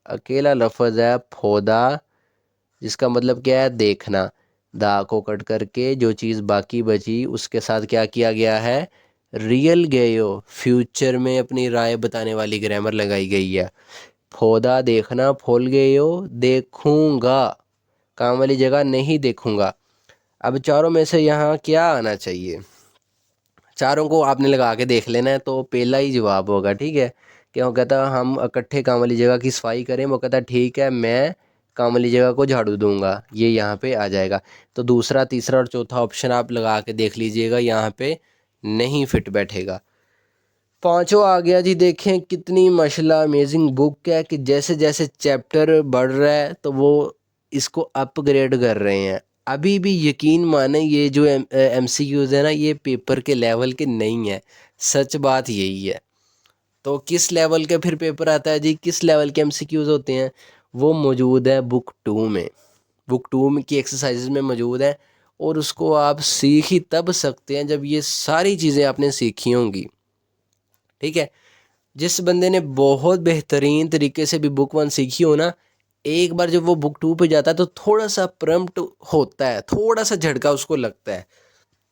اکیلا لفظ ہے پھودا، جس کا مطلب کیا ہے دیکھنا۔ دا کو کٹ کر کے جو چیز باقی بچی اس کے ساتھ کیا کیا گیا ہے ریئل گئیو، فیوچر میں اپنی رائے بتانے والی گرامر لگائی گئی ہے۔ پھودا دیکھنا، پھول گئیو دیکھوں گا، کام والی جگہ نہیں دیکھوں گا۔ اب چاروں میں سے یہاں کیا آنا چاہیے؟ چاروں کو آپ نے لگا کے دیکھ لینا ہے، تو پہلا ہی جواب ہوگا، ٹھیک ہے؟ کہ وہ کہتا ہم اکٹھے کام والی جگہ کی صفائی کریں، وہ کہتا ٹھیک ہے میں کام والی جگہ کو جھاڑو دوں گا، یہ یہاں پہ آ جائے گا۔ تو دوسرا، تیسرا اور چوتھا آپشن آپ لگا کے دیکھ لیجئے گا، یہاں پہ نہیں فٹ بیٹھے گا۔ پانچوں آ گیا جی، دیکھیں کتنی ماشاءاللہ امیزنگ بک ہے کہ جیسے جیسے چیپٹر بڑھ رہا ہے تو وہ اس کو اپ گریڈ کر رہے ہیں۔ ابھی بھی یقین مانیں یہ جو ایم سی کیوز ہے نا، یہ پیپر کے لیول کے نہیں ہے، سچ بات یہی ہے۔ تو کس لیول کے پھر پیپر آتا ہے جی، کس لیول کے ایم سی کیوز ہوتے ہیں؟ وہ موجود ہے بک 2 میں، بک 2 کی ایکسرسائزز میں موجود ہے، اور اس کو آپ سیکھ ہی تب سکتے ہیں جب یہ ساری چیزیں آپ نے سیکھی ہوں گی، ٹھیک ہے؟ جس بندے نے بہت بہترین طریقے سے بھی بک 1 سیکھی ہو نا، ایک بار جب وہ بک 2 پہ جاتا ہے تو تھوڑا سا پرمپٹ ہوتا ہے، تھوڑا سا جھٹکا اس کو لگتا ہے۔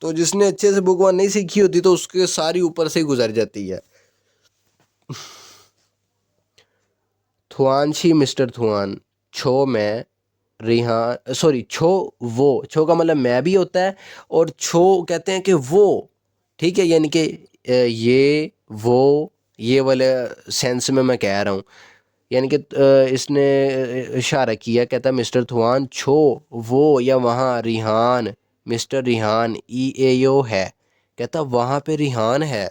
تو جس نے اچھے سے بک 1 نہیں سیکھی ہوتی تو اس کے ساری اوپر سے گزر جاتی ہے۔ تھوانشی مسٹر تھوان، چھو میں ریحان سوری چھو وہ، چھو کا مطلب میں بھی ہوتا ہے، اور چھو کہتے ہیں کہ وہ، ٹھیک ہے؟ یعنی کہ یہ وہ، یہ والے سینس میں کہہ رہا ہوں، یعنی کہ اس نے اشارہ کیا، کہتا مسٹر تھوان چھو وہ یا وہاں ریحان، مسٹر ریحان ای اے یو ہے، کہتا وہاں پہ ریحان ہے۔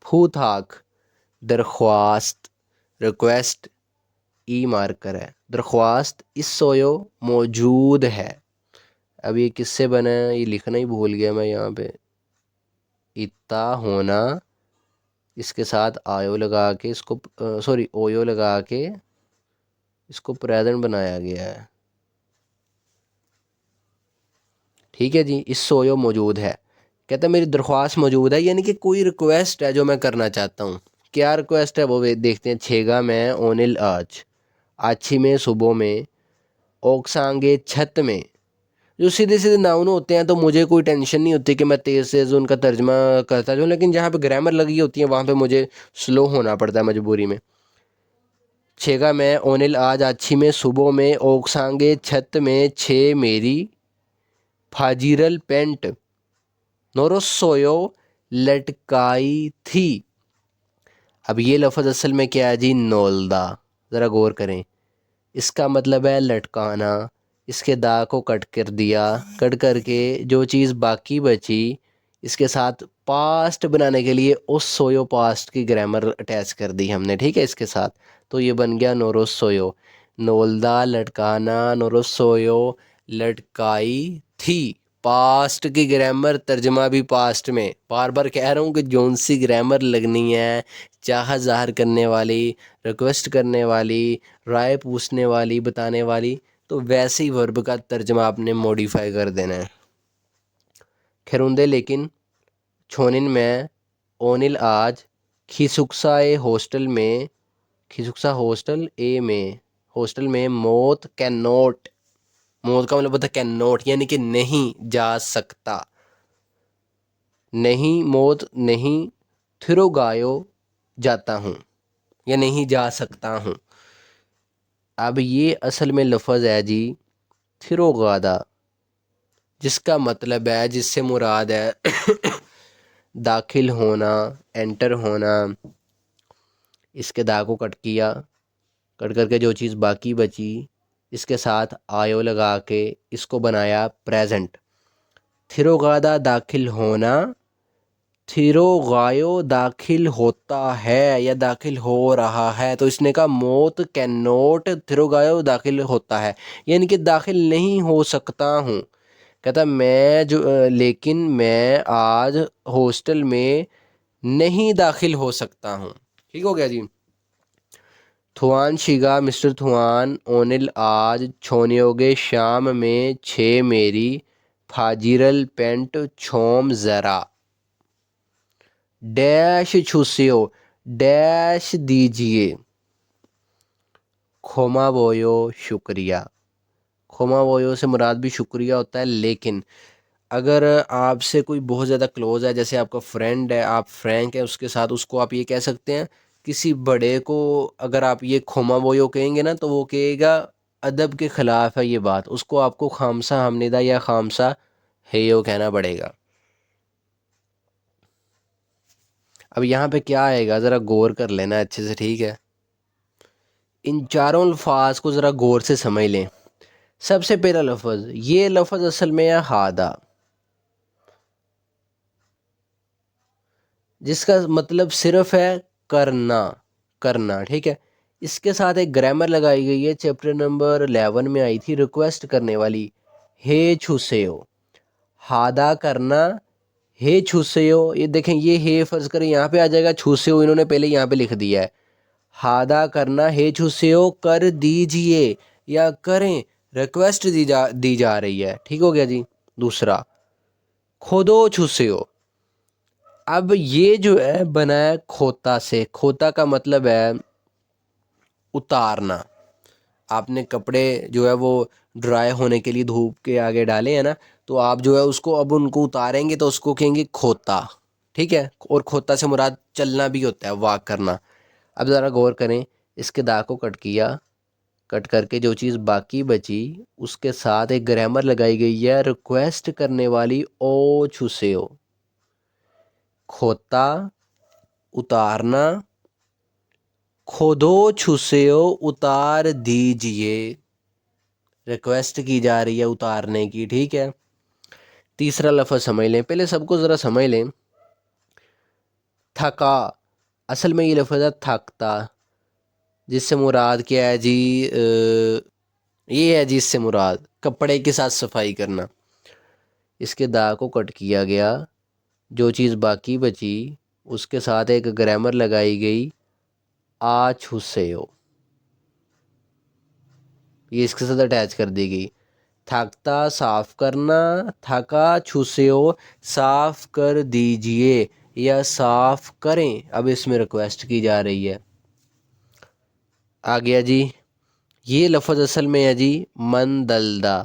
پھوتھاک درخواست، ریکویسٹ ای مارکر ہے، درخواست اس سویو موجود ہے۔ اب یہ کس سے بنا ہے یہ لکھنا ہی بھول گیا میں یہاں پہ، اتا ہونا، اس کے ساتھ آیو لگا کے اس کو سوری اویو لگا کے اس کو پریزنٹ بنایا گیا ہے، ٹھیک ہے جی؟ اس سویو موجود ہے، کہتا ہے میری درخواست موجود ہے، یعنی کہ کوئی ریکویسٹ ہے جو میں کرنا چاہتا ہوں۔ کیا ریکویسٹ ہے وہ دیکھتے ہیں۔ چھیگا میں اونل آج، آچھی میں صبح میں، اوکسانگے چھت میں۔ جو سیدھے سیدھے ناؤن ہوتے ہیں تو مجھے کوئی ٹینشن نہیں ہوتی کہ میں تیز سے ان کا ترجمہ کرتا جاؤں، لیکن جہاں پہ گرامر لگی ہوتی ہے وہاں پہ مجھے سلو ہونا پڑتا ہے مجبوری میں۔ چھیگا میں اونل آج، آچھی میں صبح میں، اوکسانگے چھت میں، چھ میری، پھاجیرل پینٹ نورسویو لٹکائی تھی۔ اب یہ لفظ اصل میں کیا ہے جی؟ نولدا، ذرا غور کریں، اس کا مطلب ہے لٹکانا۔ اس کے دا کو کٹ کر دیا، کٹ کر کے جو چیز باقی بچی اس کے ساتھ پاسٹ بنانے کے لیے اس سویو پاسٹ کی گرامر اٹیچ کر دی ہم نے، ٹھیک ہے؟ اس کے ساتھ تو یہ بن گیا نوروسویو، نولدا لٹکانا، نوروسویو لٹکائی تھی، پاسٹ کی گرامر، ترجمہ بھی پاسٹ میں۔ بار بار کہہ رہا ہوں کہ جون سی گرامر لگنی ہے، چاہت ظاہر کرنے والی، ریکویسٹ کرنے والی، رائے پوچھنے والی، بتانے والی، تو ویسے ہی ورب کا ترجمہ آپ نے موڈیفائی کر دینا ہے۔ کھروندے لیکن چھونن میں اونل آج، کھیسکسا اے ہاسٹل میں، کھیسکسا ہاسٹل اے میں، ہاسٹل میں موت کین نوٹ، موت کا مطلب ہوتا ہے کین نوٹ، یعنی کہ نہیں جا سکتا، نہیں موت نہیں تھرو گایو جاتا ہوں یا نہیں جا سکتا ہوں۔ اب یہ اصل میں لفظ ہے جی تھروگادا، جس کا مطلب ہے، جس سے مراد ہے داخل ہونا، انٹر ہونا۔ اس کے دا کو کٹ کیا، کٹ کر کے جو چیز باقی بچی اس کے ساتھ آیو لگا کے اس کو بنایا پریزنٹ۔ تھروگادا داخل ہونا، تھروگایو داخل ہوتا ہے یا داخل ہو رہا ہے، تو اس نے کہا موت کین نوٹ تھروگایو داخل ہوتا ہے، یعنی کہ داخل نہیں ہو سکتا ہوں۔ کہتا لیکن میں آج ہاسٹل میں نہیں داخل ہو سکتا ہوں۔ ٹھیک ہو گیا جی۔ تھوان شیگا مسٹر تھوان اونل آج چھونیوگے شام میں چھ میری پھاجیرل پینٹ چھوم ذرا ڈیش چھوسیو ڈیش دیجئے کھوما بویو شکریہ۔ کھوما بویو سے مراد بھی شکریہ ہوتا ہے، لیکن اگر آپ سے کوئی بہت زیادہ کلوز ہے، جیسے آپ کا فرینڈ ہے، آپ فرینک ہے اس کے ساتھ، اس کو آپ یہ کہہ سکتے ہیں۔ کسی بڑے کو اگر آپ یہ کھوما بویو کہیں گے نا تو وہ کہے گا ادب کے خلاف ہے یہ بات، اس کو آپ کو خامسا حمدہ یا خامسا ہیو کہنا پڑے گا۔ اب یہاں پہ کیا آئے گا ذرا غور کر لینا اچھے سے، ٹھیک ہے؟ ان چاروں الفاظ کو ذرا غور سے سمجھ لیں۔ سب سے پہلا لفظ، یہ لفظ اصل میں ہے ہادہ، جس کا مطلب صرف ہے کرنا، کرنا، ٹھیک ہے؟ اس کے ساتھ ایک گرامر لگائی گئی ہے، چیپٹر نمبر 11 میں آئی تھی، ریکویسٹ کرنے والی، ہے چھوسیو، ہادہ کرنا، ہے چھوسیو۔ یہ دیکھیں، یہ ہے فرض کریں یہاں پہ آ جائے گا، چھوسیو انہوں نے پہلے یہاں پہ لکھ دیا ہے۔ ہادہ کرنا، ہے چھوسیو کر دیجئے یا کریں، ریکویسٹ دی جا رہی ہے۔ ٹھیک ہو گیا جی۔ دوسرا، کھودو چھوسیو، اب یہ جو ہے بنا ہے کھوتا سے، کھوتا کا مطلب ہے اتارنا۔ آپ نے کپڑے جو ہے وہ ڈرائی ہونے کے لیے دھوپ کے آگے ڈالے ہیں نا، تو آپ جو ہے اس کو اب ان کو اتاریں گے تو اس کو کہیں گے کھوتا، ٹھیک ہے؟ اور کھوتا سے مراد چلنا بھی ہوتا ہے، واک کرنا۔ اب ذرا غور کریں، اس کے دا کو کٹ کیا، کٹ کر کے جو چیز باقی بچی اس کے ساتھ ایک گرامر لگائی گئی ہے، ریکویسٹ کرنے والی، او چھوسیو، کھوتا، اتارنا، کھودو چھوسیو اتار دیجئے، ریکویسٹ کی جا رہی ہے اتارنے کی، ٹھیک ہے؟ تیسرا لفظ سمجھ لیں، پہلے سب کو ذرا سمجھ لیں۔ تھکا، اصل میں یہ لفظ ہے تھکتا، جس سے مراد کیا ہے جی؟ یہ ہے جی اس سے مراد کپڑے کے ساتھ صفائی کرنا۔ اس کے دا کو کٹ کیا گیا، جو چیز باقی بچی اس کے ساتھ ایک گرامر لگائی گئی، آ چھوسیو، یہ اس کے ساتھ اٹیچ کر دی گئی۔ تھکتا صاف کرنا، تھکا چھوسیو صاف کر دیجئے یا صاف کریں، اب اس میں ریکویسٹ کی جا رہی ہے۔ آ گیا جی۔ یہ لفظ اصل میں ہے جی من دلدا،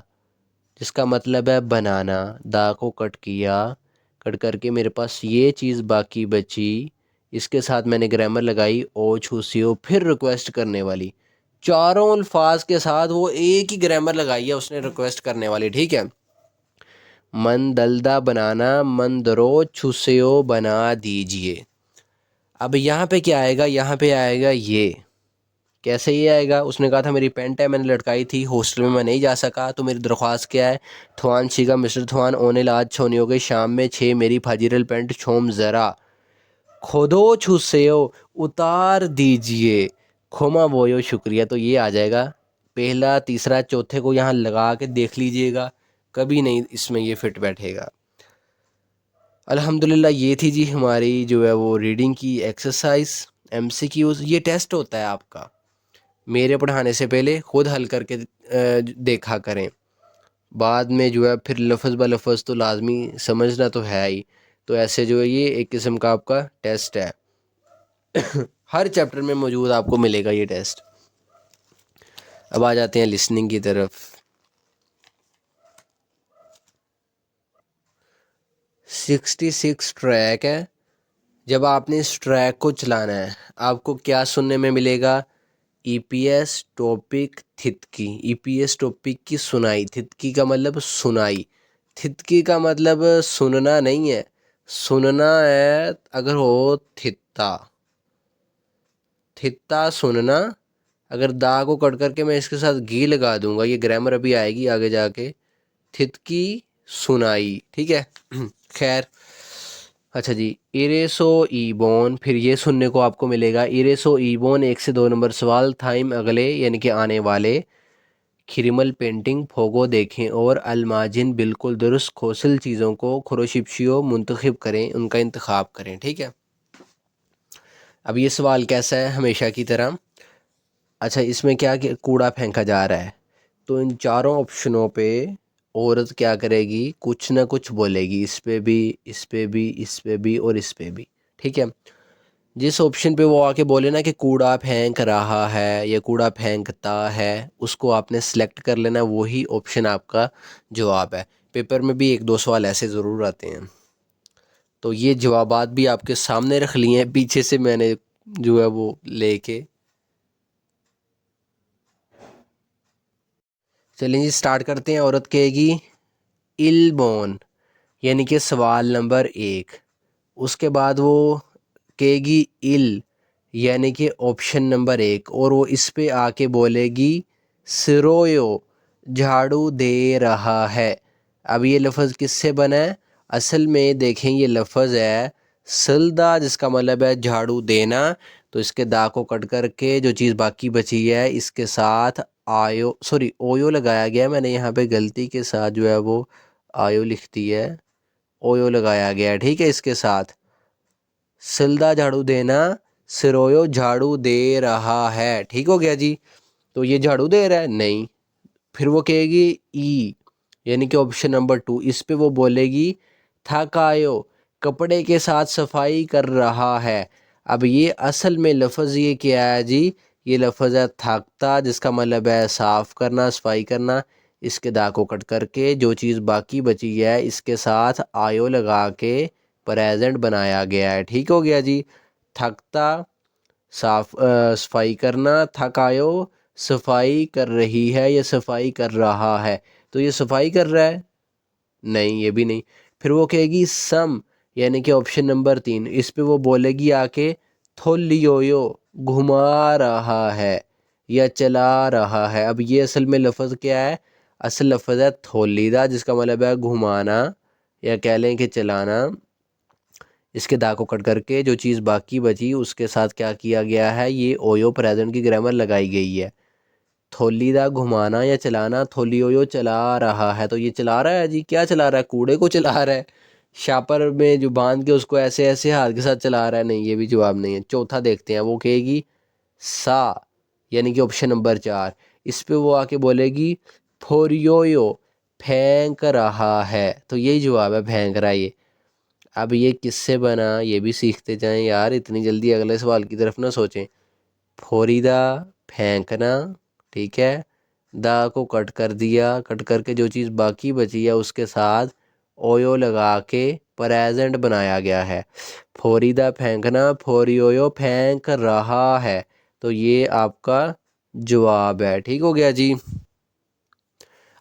جس کا مطلب ہے بنانا۔ دا کو کٹ کیا، کٹ کر کے میرے پاس یہ چیز باقی بچی، اس کے ساتھ میں نے گرامر لگائی، او چھوسیو، پھر ریکویسٹ کرنے والی۔ چاروں الفاظ کے ساتھ وہ ایک ہی گرامر لگائی ہے اس نے، ریکویسٹ کرنے والی، ٹھیک ہے؟ من دلدا بنانا، من درو چھوسیو بنا دیجئے۔ اب یہاں پہ کیا آئے گا؟ یہاں پہ آئے گا یہ، کیسے یہ آئے گا؟ اس نے کہا تھا میری پینٹ ہے، میں نے لٹکائی تھی، ہاسٹل میں نہیں جا سکا، تو میری درخواست کیا ہے؟ تھوان شیگا مسٹر تھوان اونل آج چھونیو گے شام میں چھ میری پھاجیرل پینٹ چھوم ذرا کھودو چھوسیو اتار دیجئے کھوما بویو شکریہ۔ تو یہ آ جائے گا، پہلا تیسرا چوتھے کو یہاں لگا کے دیکھ لیجئے گا، کبھی نہیں اس میں یہ فٹ بیٹھے گا۔ الحمدللہ یہ تھی جی ہماری جو ہے وہ ریڈنگ کی ایکسرسائز، ایم سی کیوز۔ یہ ٹیسٹ ہوتا ہے آپ کا، میرے پڑھانے سے پہلے خود حل کر کے دیکھا کریں، بعد میں جو ہے پھر لفظ بہ لفظ تو لازمی سمجھنا تو ہے ہی، تو ایسے جو ہے یہ ایک قسم کا آپ کا ٹیسٹ ہے، ہر چیپٹر میں موجود آپ کو ملے گا یہ ٹیسٹ۔ اب آ جاتے ہیں لسننگ کی طرف. 66 ٹریک ہے. جب آپ نے اس ٹریک کو چلانا ہے آپ کو کیا سننے میں ملے گا؟ ای پی ایس ٹاپک تھتکی. ای پی ایس ٹاپک کی سنائی. تھتکی کا مطلب سنائی. تھتکی کا مطلب سننا نہیں ہے، سننا ہے اگر ہو تھتا. تھتا سننا. اگر دا کو کٹ کر کے میں اس کے ساتھ گی لگا دوں گا، یہ گرامر ابھی آئے گی آگے جا کے. تھتکی سنائی. ٹھیک ہے. خیر. اچھا جی، ایریسو ای بون. پھر یہ سننے کو آپ کو ملے گا ایریسو ای بون. 1 سے 2 نمبر سوال. تھائم اگلے یعنی کہ آنے والے. کھرمل پینٹنگ پھوگو دیکھیں اور الماجن بالکل درست کھوسل چیزوں کو خروشپشیو منتخب کریں، ان کا انتخاب کریں. ٹھیک ہے. اب یہ سوال کیسا ہے؟ ہمیشہ کی طرح. اچھا، اس میں کیا کہ کوڑا پھینکا جا رہا ہے، تو ان چاروں آپشنوں پہ عورت کیا کرے گی؟ کچھ نہ کچھ بولے گی. اس پہ بھی، اس پہ بھی، اس پہ بھی اور اس پہ بھی. ٹھیک ہے. جس آپشن پہ وہ آ کے بولے نا کہ کوڑا پھینک رہا ہے یا کوڑا پھینکتا ہے، اس کو آپ نے سلیکٹ کر لینا، وہی آپشن آپ کا جواب ہے. پیپر میں بھی 1-2 سوال ایسے ضرور آتے ہیں. تو یہ جوابات بھی آپ کے سامنے رکھ لیے ہیں، پیچھے سے میں نے جو ہے وہ لے کے. چلیں جی سٹارٹ کرتے ہیں. عورت کہے گی ال بون یعنی کہ سوال نمبر 1. اس کے بعد وہ کہے گی ال یعنی کہ آپشن نمبر 1، اور وہ اس پہ آ کے بولے گی سرویو جھاڑو دے رہا ہے. اب یہ لفظ کس سے بنا ہے؟ اصل میں دیکھیں یہ لفظ ہے سلدا، جس کا مطلب ہے جھاڑو دینا. تو اس کے دا کو کٹ کر کے جو چیز باقی بچی ہے اس کے ساتھ اویو لگایا گیا ہے. میں نے یہاں پہ غلطی کے ساتھ جو ہے وہ آیو لکھ دی ہے، اویو لگایا گیا ہے. ٹھیک ہے. اس کے ساتھ سلدا جھاڑو دینا، سرویو جھاڑو دے رہا ہے. ٹھیک ہو گیا جی. تو یہ جھاڑو دے رہا ہے؟ نہیں. پھر وہ کہے گی ای یعنی کہ آپشن نمبر 2. اس پہ وہ بولے گی تھکایو کپڑے کے ساتھ صفائی کر رہا ہے. اب یہ اصل میں لفظ یہ کیا ہے جی؟ یہ لفظ ہے تھکتا، جس کا مطلب ہے صاف کرنا، صفائی کرنا. اس کے دا کو کٹ کر کے جو چیز باقی بچی ہے اس کے ساتھ آیو لگا کے پریزنٹ بنایا گیا ہے. ٹھیک ہو گیا جی. تھکتا صفائی کرنا، تھکایو صفائی کر رہی ہے یا صفائی کر رہا ہے. تو یہ صفائی کر رہا ہے؟ نہیں، یہ بھی نہیں. پھر وہ کہے گی سم یعنی کہ آپشن نمبر 3. اس پہ وہ بولے گی آ کے تھولیویو گھما رہا ہے یا چلا رہا ہے. اب یہ اصل میں لفظ کیا ہے؟ اصل لفظ ہے تھولیدا، جس کا مطلب ہے گھمانا یا کہہ لیں کہ چلانا. اس کے دا کو کٹ کر کے جو چیز باقی بچی اس کے ساتھ کیا کیا گیا ہے؟ یہ اویو پریزنٹ کی گرامر لگائی گئی ہے. تھولیدا گھمانا یا چلانا، تھولیویو چلا رہا ہے. تو یہ چلا رہا ہے جی. کیا چلا رہا ہے؟ کوڑے کو چلا رہا ہے. شاپر میں جو باندھ کے اس کو ایسے ایسے ہاتھ کے ساتھ چلا رہا ہے؟ نہیں، یہ بھی جواب نہیں ہے. چوتھا دیکھتے ہیں. وہ کہے گی سا یعنی کہ آپشن نمبر 4. اس پہ وہ آ کے بولے گی پھوریویو پھینک رہا ہے. تو یہی جواب ہے، پھینک رہا ہے یہ. اب یہ کس سے بنا یہ بھی سیکھتے جائیں یار، اتنی جلدی اگلے سوال کی طرف نہ سوچیں. پھوریدا پھینکنا. ٹھیک ہے. دا کو کٹ کر دیا، کٹ کر کے جو چیز باقی بچی ہے اس کے ساتھ اویو لگا کے پریزنٹ بنایا گیا ہے. پھوریدا پھینکنا، پھوریویو پھینک رہا ہے. تو یہ آپ کا جواب ہے. ٹھیک ہو گیا جی.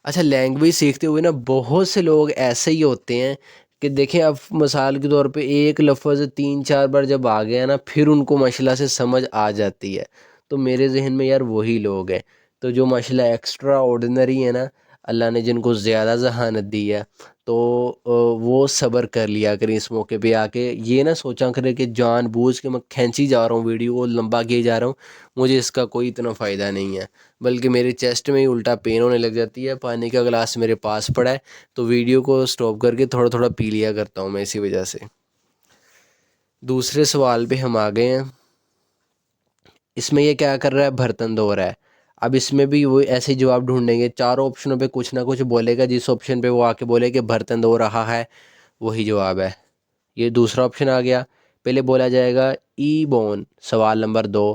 اچھا، لینگویج سیکھتے ہوئے نا بہت سے لوگ ایسے ہی ہوتے ہیں کہ دیکھیں اب مثال کے طور پہ ایک لفظ 3-4 بار جب آ گیا نا پھر ان کو ماشاءاللہ سے سمجھ آ جاتی ہے. تو میرے ذہن میں یار وہی لوگ ہیں تو جو ماشاءاللہ ایکسٹرا آرڈنری ہے نا، اللہ نے جن کو زیادہ ذہانت دی ہے، تو وہ صبر کر لیا کریں اس موقع پہ آ کے. یہ نہ سوچا کرے کہ جان بوجھ کے میں کھینچی جا رہا ہوں، ویڈیو کو لمبا کیے جا رہا ہوں، مجھے اس کا کوئی اتنا فائدہ نہیں ہے. بلکہ میرے چیسٹ میں ہی الٹا پین ہونے لگ جاتی ہے. پانی کا گلاس میرے پاس پڑا ہے تو ویڈیو کو سٹاپ کر کے تھوڑا تھوڑا پی لیا کرتا ہوں میں اسی وجہ سے. دوسرے سوال پہ ہم آ گئے ہیں. اس میں یہ کیا کر رہا ہے؟ برتن دھو رہا ہے. اب اس میں بھی وہ ایسے ہی جواب ڈھونڈیں گے. چاروں آپشنوں پہ کچھ نہ کچھ بولے گا. جس آپشن پہ وہ آ کے بولے کہ برتن دھو رہا ہے وہی جواب ہے. یہ دوسرا آپشن آ گیا. پہلے بولا جائے گا ای بون سوال نمبر 2.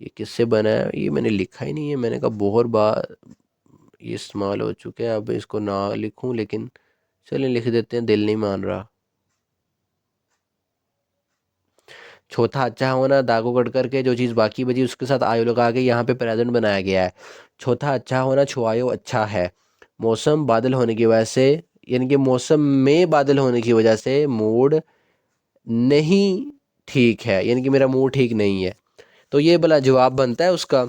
یہ کس سے بنا ہے؟ یہ میں نے لکھا ہی نہیں ہے، میں نے کہا بہت بار یہ استعمال ہو چکا ہے، اب اس کو نہ لکھوں، لیکن چلیں لکھ دیتے ہیں، دل نہیں مان رہا۔ چوتھا اچھا ہونا، داغو کٹ کر کے جو چیز باقی بچی اس کے ساتھ آیو لگا کے یہاں پہ پریزنٹ بنایا گیا ہے۔ چوتھا اچھا ہونا، چھوایو اچھا ہے، موسم بادل ہونے کی وجہ سے، یعنی کہ موسم میں بادل ہونے کی وجہ سے موڈ نہیں ٹھیک ہے، یعنی کہ میرا موڈ ٹھیک نہیں ہے۔ تو یہ بلا جواب بنتا ہے اس کا۔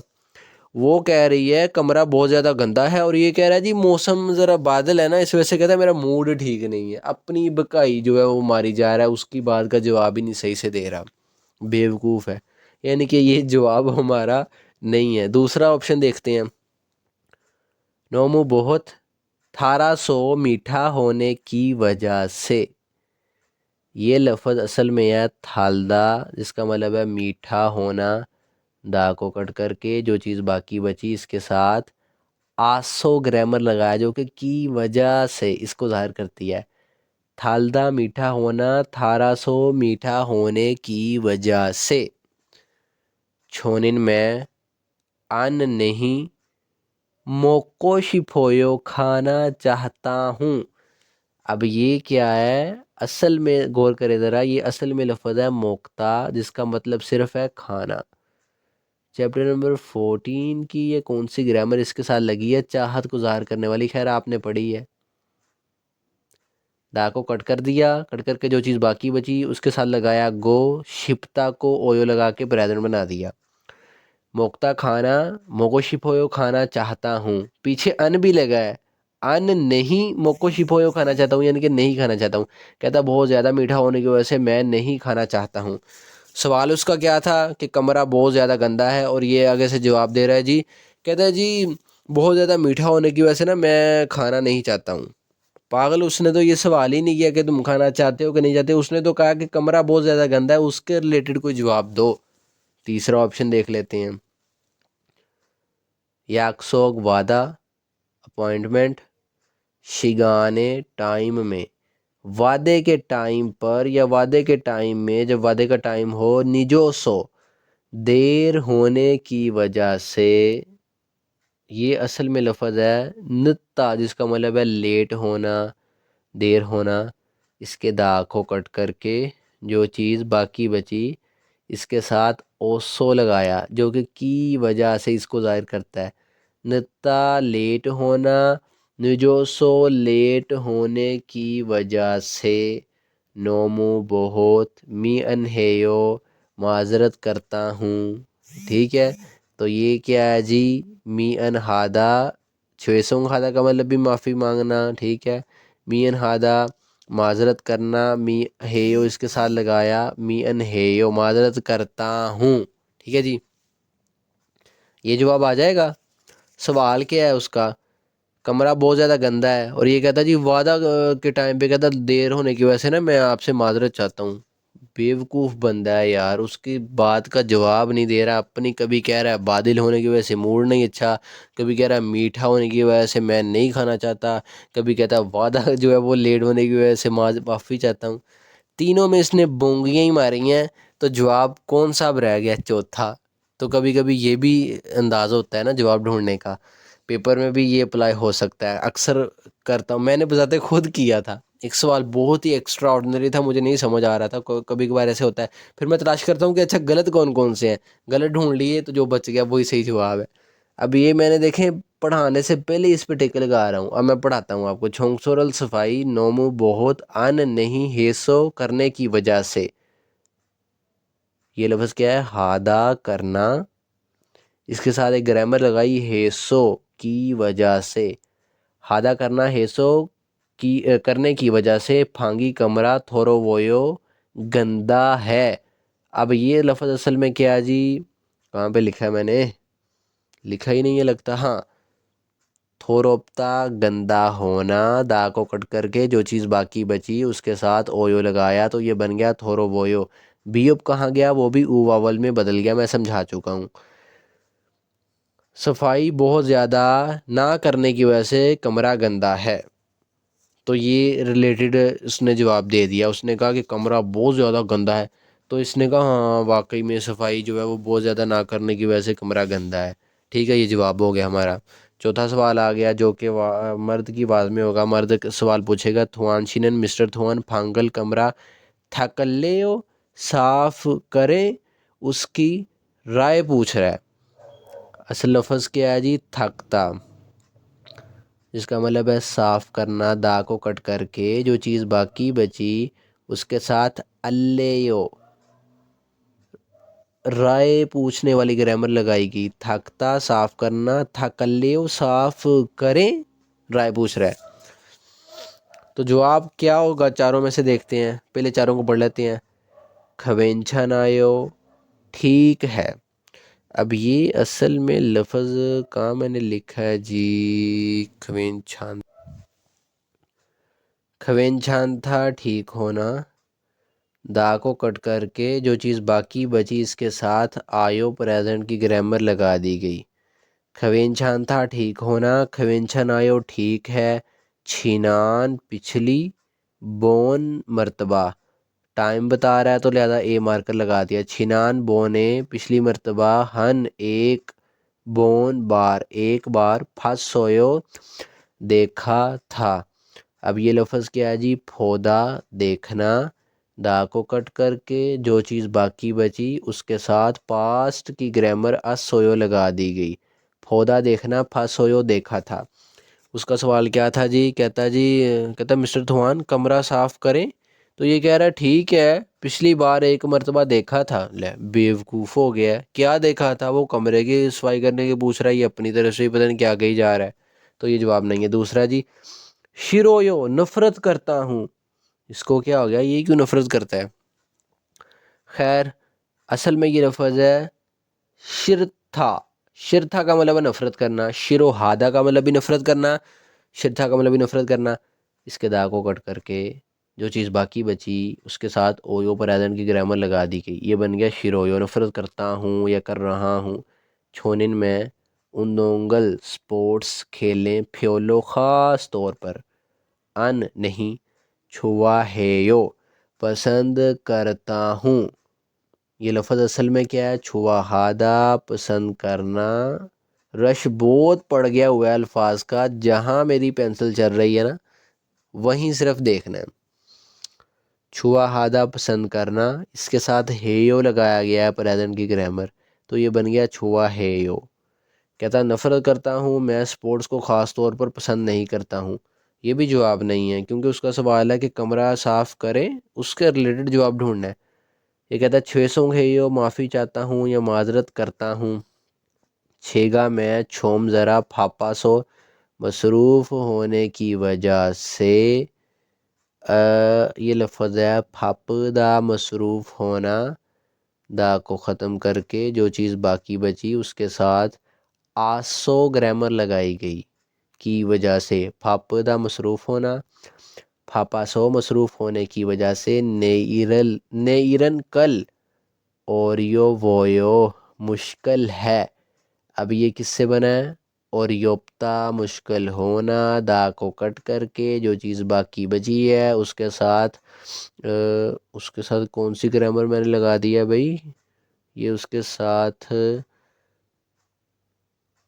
وہ کہہ رہی ہے کمرہ بہت زیادہ گندا ہے، اور یہ کہہ رہا ہے جی موسم ذرا بادل ہے نا، اس وجہ سے کہتا ہے میرا موڈ ٹھیک نہیں ہے۔ اپنی بکائی جو ہے وہ ماری جا رہا ہے، اس کی بات کا جواب ہی نہیں صحیح سے دے رہا، بیوقوف ہے۔ یعنی کہ یہ جواب ہمارا نہیں ہے۔ دوسرا آپشن دیکھتے ہیں، نومو بہت، تھارا سو میٹھا ہونے کی وجہ سے۔ یہ لفظ اصل میں ہے تھالدا، جس کا مطلب ہے میٹھا ہونا، دا کو کٹ کر کے جو چیز باقی بچی اس کے ساتھ آسو گرامر لگایا جو کہ کی وجہ سے اس کو ظاہر کرتی ہے۔ تھالدا میٹھا ہونا، تھارا سو میٹھا ہونے کی وجہ سے۔ چھونن میں ان نہیں، موکو شپویو کھانا چاہتا ہوں۔ اب یہ کیا ہے؟ اصل میں غور کرے ذرا، یہ اصل میں لفظ ہے موکتا، جس کا مطلب صرف ہے کھانا۔ چیپٹر نمبر 14 کی یہ کون سی گرامر اس کے ساتھ لگی ہے؟ چاہت کو ظاہر کرنے والی، خیر آپ نے پڑھی ہے۔ دا کو کٹ کر دیا، کٹ کر کے جو چیز باقی بچی اس کے ساتھ لگایا گو، شپتا کو اویو لگا کے پریزنٹ بنا دیا۔ موکتا کھانا، موکو شپویو کھانا چاہتا ہوں، پیچھے ان بھی لگا ہے، ان نہیں موکو شپویو کھانا چاہتا ہوں، یعنی کہ نہیں کھانا چاہتا ہوں۔ کہتا بہت زیادہ میٹھا ہونے کی وجہ سے میں نہیں کھانا چاہتا ہوں۔ سوال اس کا کیا تھا کہ کمرہ بہت زیادہ گندا ہے، اور یہ آگے سے جواب دے رہا ہے جی، کہتا ہے جی بہت زیادہ میٹھا ہونے کی وجہ سے نا میں کھانا نہیں چاہتا ہوں۔ پاگل، اس نے تو یہ سوال ہی نہیں کیا کہ تم کھانا چاہتے ہو کہ نہیں چاہتے، اس نے تو کہا کہ کمرہ بہت زیادہ گندا ہے، اس کے ریلیٹڈ کوئی جواب دو۔ تیسرا آپشن دیکھ لیتے ہیں، یاکسوگ وعدہ، اپوائنٹمنٹ، شگانے ٹائم میں، وعدے کے ٹائم پر یا وعدے کے ٹائم میں، جب وعدے کا ٹائم ہو، نیجوسو دیر ہونے کی وجہ سے۔ یہ اصل میں لفظ ہے نتا، جس کا مطلب ہے لیٹ ہونا، دیر ہونا۔ اس کے دا کو کٹ کر کے جو چیز باقی بچی اس کے ساتھ اوسو لگایا، جو کہ کی وجہ سے اس کو ظاہر کرتا ہے۔ نتا لیٹ ہونا، نجوسو لیٹ ہونے کی وجہ سے، نومو بہت، می انہیو معذرت کرتا ہوں۔ ٹھیک ہے، تو یہ کیا ہے جی؟ می انہادا، چھویسونگ ہادا کا مطلب بھی معافی مانگنا، ٹھیک ہے۔ می انہادا معذرت کرنا، می ہیو اس کے ساتھ لگایا، می انہیو معذرت کرتا ہوں، ٹھیک ہے جی۔ یہ جواب آ جائے گا۔ سوال کیا ہے اس کا؟ کمرہ بہت زیادہ گندا ہے، اور یہ کہتا ہے جی وعدہ کے ٹائم پہ کہتا دیر ہونے کی وجہ سے نا میں آپ سے معذرت چاہتا ہوں۔ بیوقوف بندہ ہے یار، اس کی بات کا جواب نہیں دے رہا، اپنی کبھی کہہ رہا ہے بادل ہونے کی وجہ سے موڈ نہیں اچھا، کبھی کہہ رہا ہے میٹھا ہونے کی وجہ سے میں نہیں کھانا چاہتا، کبھی کہتا ہے وعدہ جو ہے وہ لیٹ ہونے کی وجہ سے معافی چاہتا ہوں۔ تینوں میں اس نے بونگیاں ہی ماری ہیں، تو جواب کون سا اب رہ گیا؟ چوتھا۔ تو کبھی کبھی یہ بھی انداز ہوتا ہے نا جواب ڈھونڈنے کا، پیپر میں بھی یہ اپلائی ہو سکتا ہے، اکثر کرتا ہوں میں نے، بذات خود کیا تھا۔ ایک سوال بہت ہی ایکسٹرا آرڈنری تھا، مجھے نہیں سمجھ آ رہا تھا، کبھی کبھار ایسے ہوتا ہے، پھر میں تلاش کرتا ہوں کہ اچھا غلط کون کون سے ہیں، غلط ڈھونڈ لیے تو جو بچ گیا وہی صحیح جواب ہے۔ اب یہ میں نے دیکھیں پڑھانے سے پہلے اس پہ ٹک لگا رہا ہوں، اب میں پڑھاتا ہوں آپ کو۔ چھونگسورل صفائی، نومو بہت، ان نہیں ہیسو کرنے کی وجہ سے۔ یہ لفظ کیا ہے؟ ہادا کرنا، اس کے ساتھ ایک گرامر لگائی ہیسو کی وجہ سے، ہادا کرنا ہیسو کی کرنے کی وجہ سے، پھانگی کمرہ تھورو وویو گندا ہے۔ اب یہ لفظ اصل میں کیا جی؟ کہاں پہ لکھا ہے میں نے؟ لکھا ہی نہیں ہے لگتا، ہاں، تھوروپتا گندا ہونا، دا کو کٹ کر کے جو چیز باقی بچی اس کے ساتھ اویو لگایا تو یہ بن گیا تھورو وویو۔ بیوب کہاں گیا؟ وہ بھی او واول میں بدل گیا، میں سمجھا چکا ہوں۔ صفائی بہت زیادہ نہ کرنے کی وجہ سے کمرہ گندا ہے، تو یہ ریلیٹڈ اس نے جواب دے دیا۔ اس نے کہا کہ کمرہ بہت زیادہ گندا ہے، تو اس نے کہا ہاں واقعی میں صفائی جو ہے وہ بہت زیادہ نہ کرنے کی وجہ سے کمرہ گندا ہے. ٹھیک ہے، یہ جواب ہو گیا ہمارا. چوتھا سوال آ گیا جو کہ مرد کی آواز میں ہوگا. مرد سوال پوچھے گا، تھوان شینن مسٹر تھوان پھانگل کمرہ تھکلیو صاف کریں، اس کی رائے پوچھ رہا ہے. اصل لفظ کیا ہے جی؟ تھکتا، جس کا مطلب ہے صاف کرنا. دا کو کٹ کر کے جو چیز باقی بچی اس کے ساتھ الیو رائے پوچھنے والی گرامر لگائی گئی. تھکتا صاف کرنا، تھکلیو صاف کریں، رائے پوچھ رہا ہے. تو جواب کیا ہوگا چاروں میں سے دیکھتے ہیں. پہلے چاروں کو پڑھ لیتے ہیں. کھوینچھا نایو ٹھیک ہے. اب یہ اصل میں لفظ کہاں میں نے لکھا ہے جی؟ کھوینچھان، کھوینچھان تھا ٹھیک ہونا. دا کو کٹ کر کے جو چیز باقی بچی اس کے ساتھ آیو پریزنٹ کی گرامر لگا دی گئی. کھوینچھان تھا ٹھیک ہونا، کھوینچھان آیو ٹھیک ہے. چھینان پچھلی، بون مرتبہ. ٹائم بتا رہا ہے تو لہذا اے مارکر لگا دیا. چھینان بونے پچھلی مرتبہ، ہن ایک، بون بار ایک بار، پھس سویو دیکھا تھا. اب یہ لفظ کیا ہے جی؟ پھودا دیکھنا. دا کو کٹ کر کے جو چیز باقی بچی اس کے ساتھ پاسٹ کی گرامر اس سویو لگا دی گئی. پھودا دیکھنا، پھس سویو دیکھا تھا. اس کا سوال کیا تھا جی؟ کہتا مسٹر تھوان کمرہ صاف کریں. تو یہ کہہ رہا ہے ٹھیک ہے، پچھلی بار ایک مرتبہ دیکھا تھا. لے بیوقوف ہو گیا، کیا دیکھا تھا؟ وہ کمرے کی صفائی کرنے کے پوچھ رہا ہے، یہ اپنی طرف سے ہی پتہ نہیں کیا کہی جا رہا ہے. تو یہ جواب نہیں ہے. دوسرا جی، شیرویو نفرت کرتا ہوں. اس کو کیا ہو گیا؟ یہ کیوں نفرت کرتا ہے؟ خیر اصل میں یہ لفظ ہے شرتھا. شرتھا کا مطلب ہے نفرت کرنا. شیرو ہادا کا مطلب بھی نفرت کرنا، شرتھا کا مطلب بھی نفرت کرنا. اس کے دا کو کٹ کر کے جو چیز باقی بچی اس کے ساتھ اویو پریزنٹ کی گرامر لگا دی گئی. یہ بن گیا شیرویو نفرت کرتا ہوں یا کر رہا ہوں. چھونن میں اندونگل سپورٹس کھیلیں، پھیولو خاص طور پر. ان نہیں، چھوا ہیو پسند کرتا ہوں. یہ لفظ اصل میں کیا ہے؟ چھوا ہادا پسند کرنا. رش بہت پڑ گیا ہوا ہے الفاظ کا. جہاں میری پینسل چل رہی ہے نا وہیں صرف دیکھنا ہے. چھوا ہادا پسند کرنا، اس کے ساتھ ہیو لگایا گیا ہے پریزنٹ کی گرامر. تو یہ بن گیا چھوا ہیو. کہتا نفرت کرتا ہوں، میں سپورٹس کو خاص طور پر پسند نہیں کرتا ہوں. یہ بھی جواب نہیں ہے کیونکہ اس کا سوال ہے کہ کمرہ صاف کریں، اس کے ریلیٹڈ جواب ڈھونڈنا ہے. یہ کہتا ہے چھویسوں ہیو معافی چاہتا ہوں یا معذرت کرتا ہوں. چھیگا میں چھوم ذرا پھاپا سو مصروف ہونے کی وجہ سے. یہ لفظ ہے پھپ دا مصروف ہونا. دا کو ختم کر کے جو چیز باقی بچی اس کے ساتھ آسو گرامر لگائی گئی کی وجہ سے. پھپ دا مصروف ہونا، پھاپا سو مصروف ہونے کی وجہ سے. نیرن کل اوریو وویو مشکل ہے. اب یہ کس سے بنا ہے؟ اور یوپتا مشکل ہونا. دا کو کٹ کر کے جو چیز باقی بچی ہے اس کے ساتھ کون سی گرامر میں نے لگا دیا بھائی؟ یہ اس کے ساتھ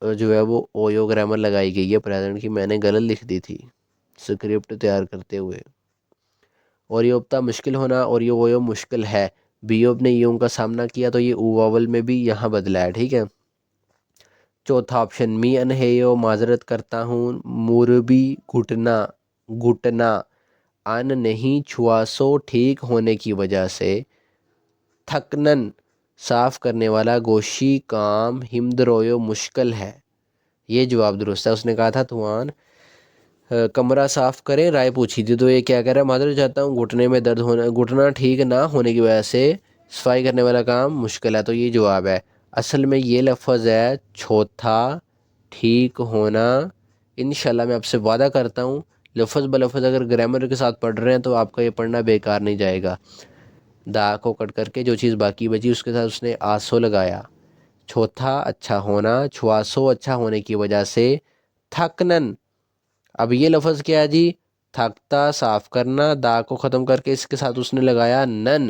جو ہے وہ اویو گرامر لگائی گئی ہے پریزنٹ کی. میں نے غلط لکھ دی تھی اسکرپٹ تیار کرتے ہوئے. اور یوپتا مشکل ہونا، اور یہ وویو مشکل ہے. بیوب نے یوں کا سامنا کیا تو یہ اوواول میں بھی یہاں بدلا ہے. ٹھیک ہے. چوتھا آپشن می انہیو معذرت کرتا ہوں. موربی گھٹنا. ان نہیں، چھواسو ٹھیک ہونے کی وجہ سے. تھکنن صاف کرنے والا گوشی کام. ہمدرویو مشکل ہے. یہ جواب درست ہے. اس نے کہا تھا تھوان کمرہ صاف کریں، رائے پوچھی تھی. تو یہ کیا کہہ رہا ہے؟ معذرت چاہتا ہوں، گھٹنے میں درد ہونا، گھٹنا ٹھیک نہ ہونے کی وجہ سے صفائی کرنے والا کام مشکل ہے. تو یہ جواب ہے. اصل میں یہ لفظ ہے چوتھا ٹھیک ہونا. انشاءاللہ میں آپ سے وعدہ کرتا ہوں لفظ بلفظ اگر گرامر کے ساتھ پڑھ رہے ہیں تو آپ کا یہ پڑھنا بیکار نہیں جائے گا. دا کو کٹ کر کے جو چیز باقی بچی اس کے ساتھ اس نے آسو لگایا. چوتھا اچھا ہونا، چھواسو اچھا ہونے کی وجہ سے. تھکنن، اب یہ لفظ کیا ہے جی؟ تھکتا صاف کرنا. دا کو ختم کر کے اس کے ساتھ اس نے لگایا نن.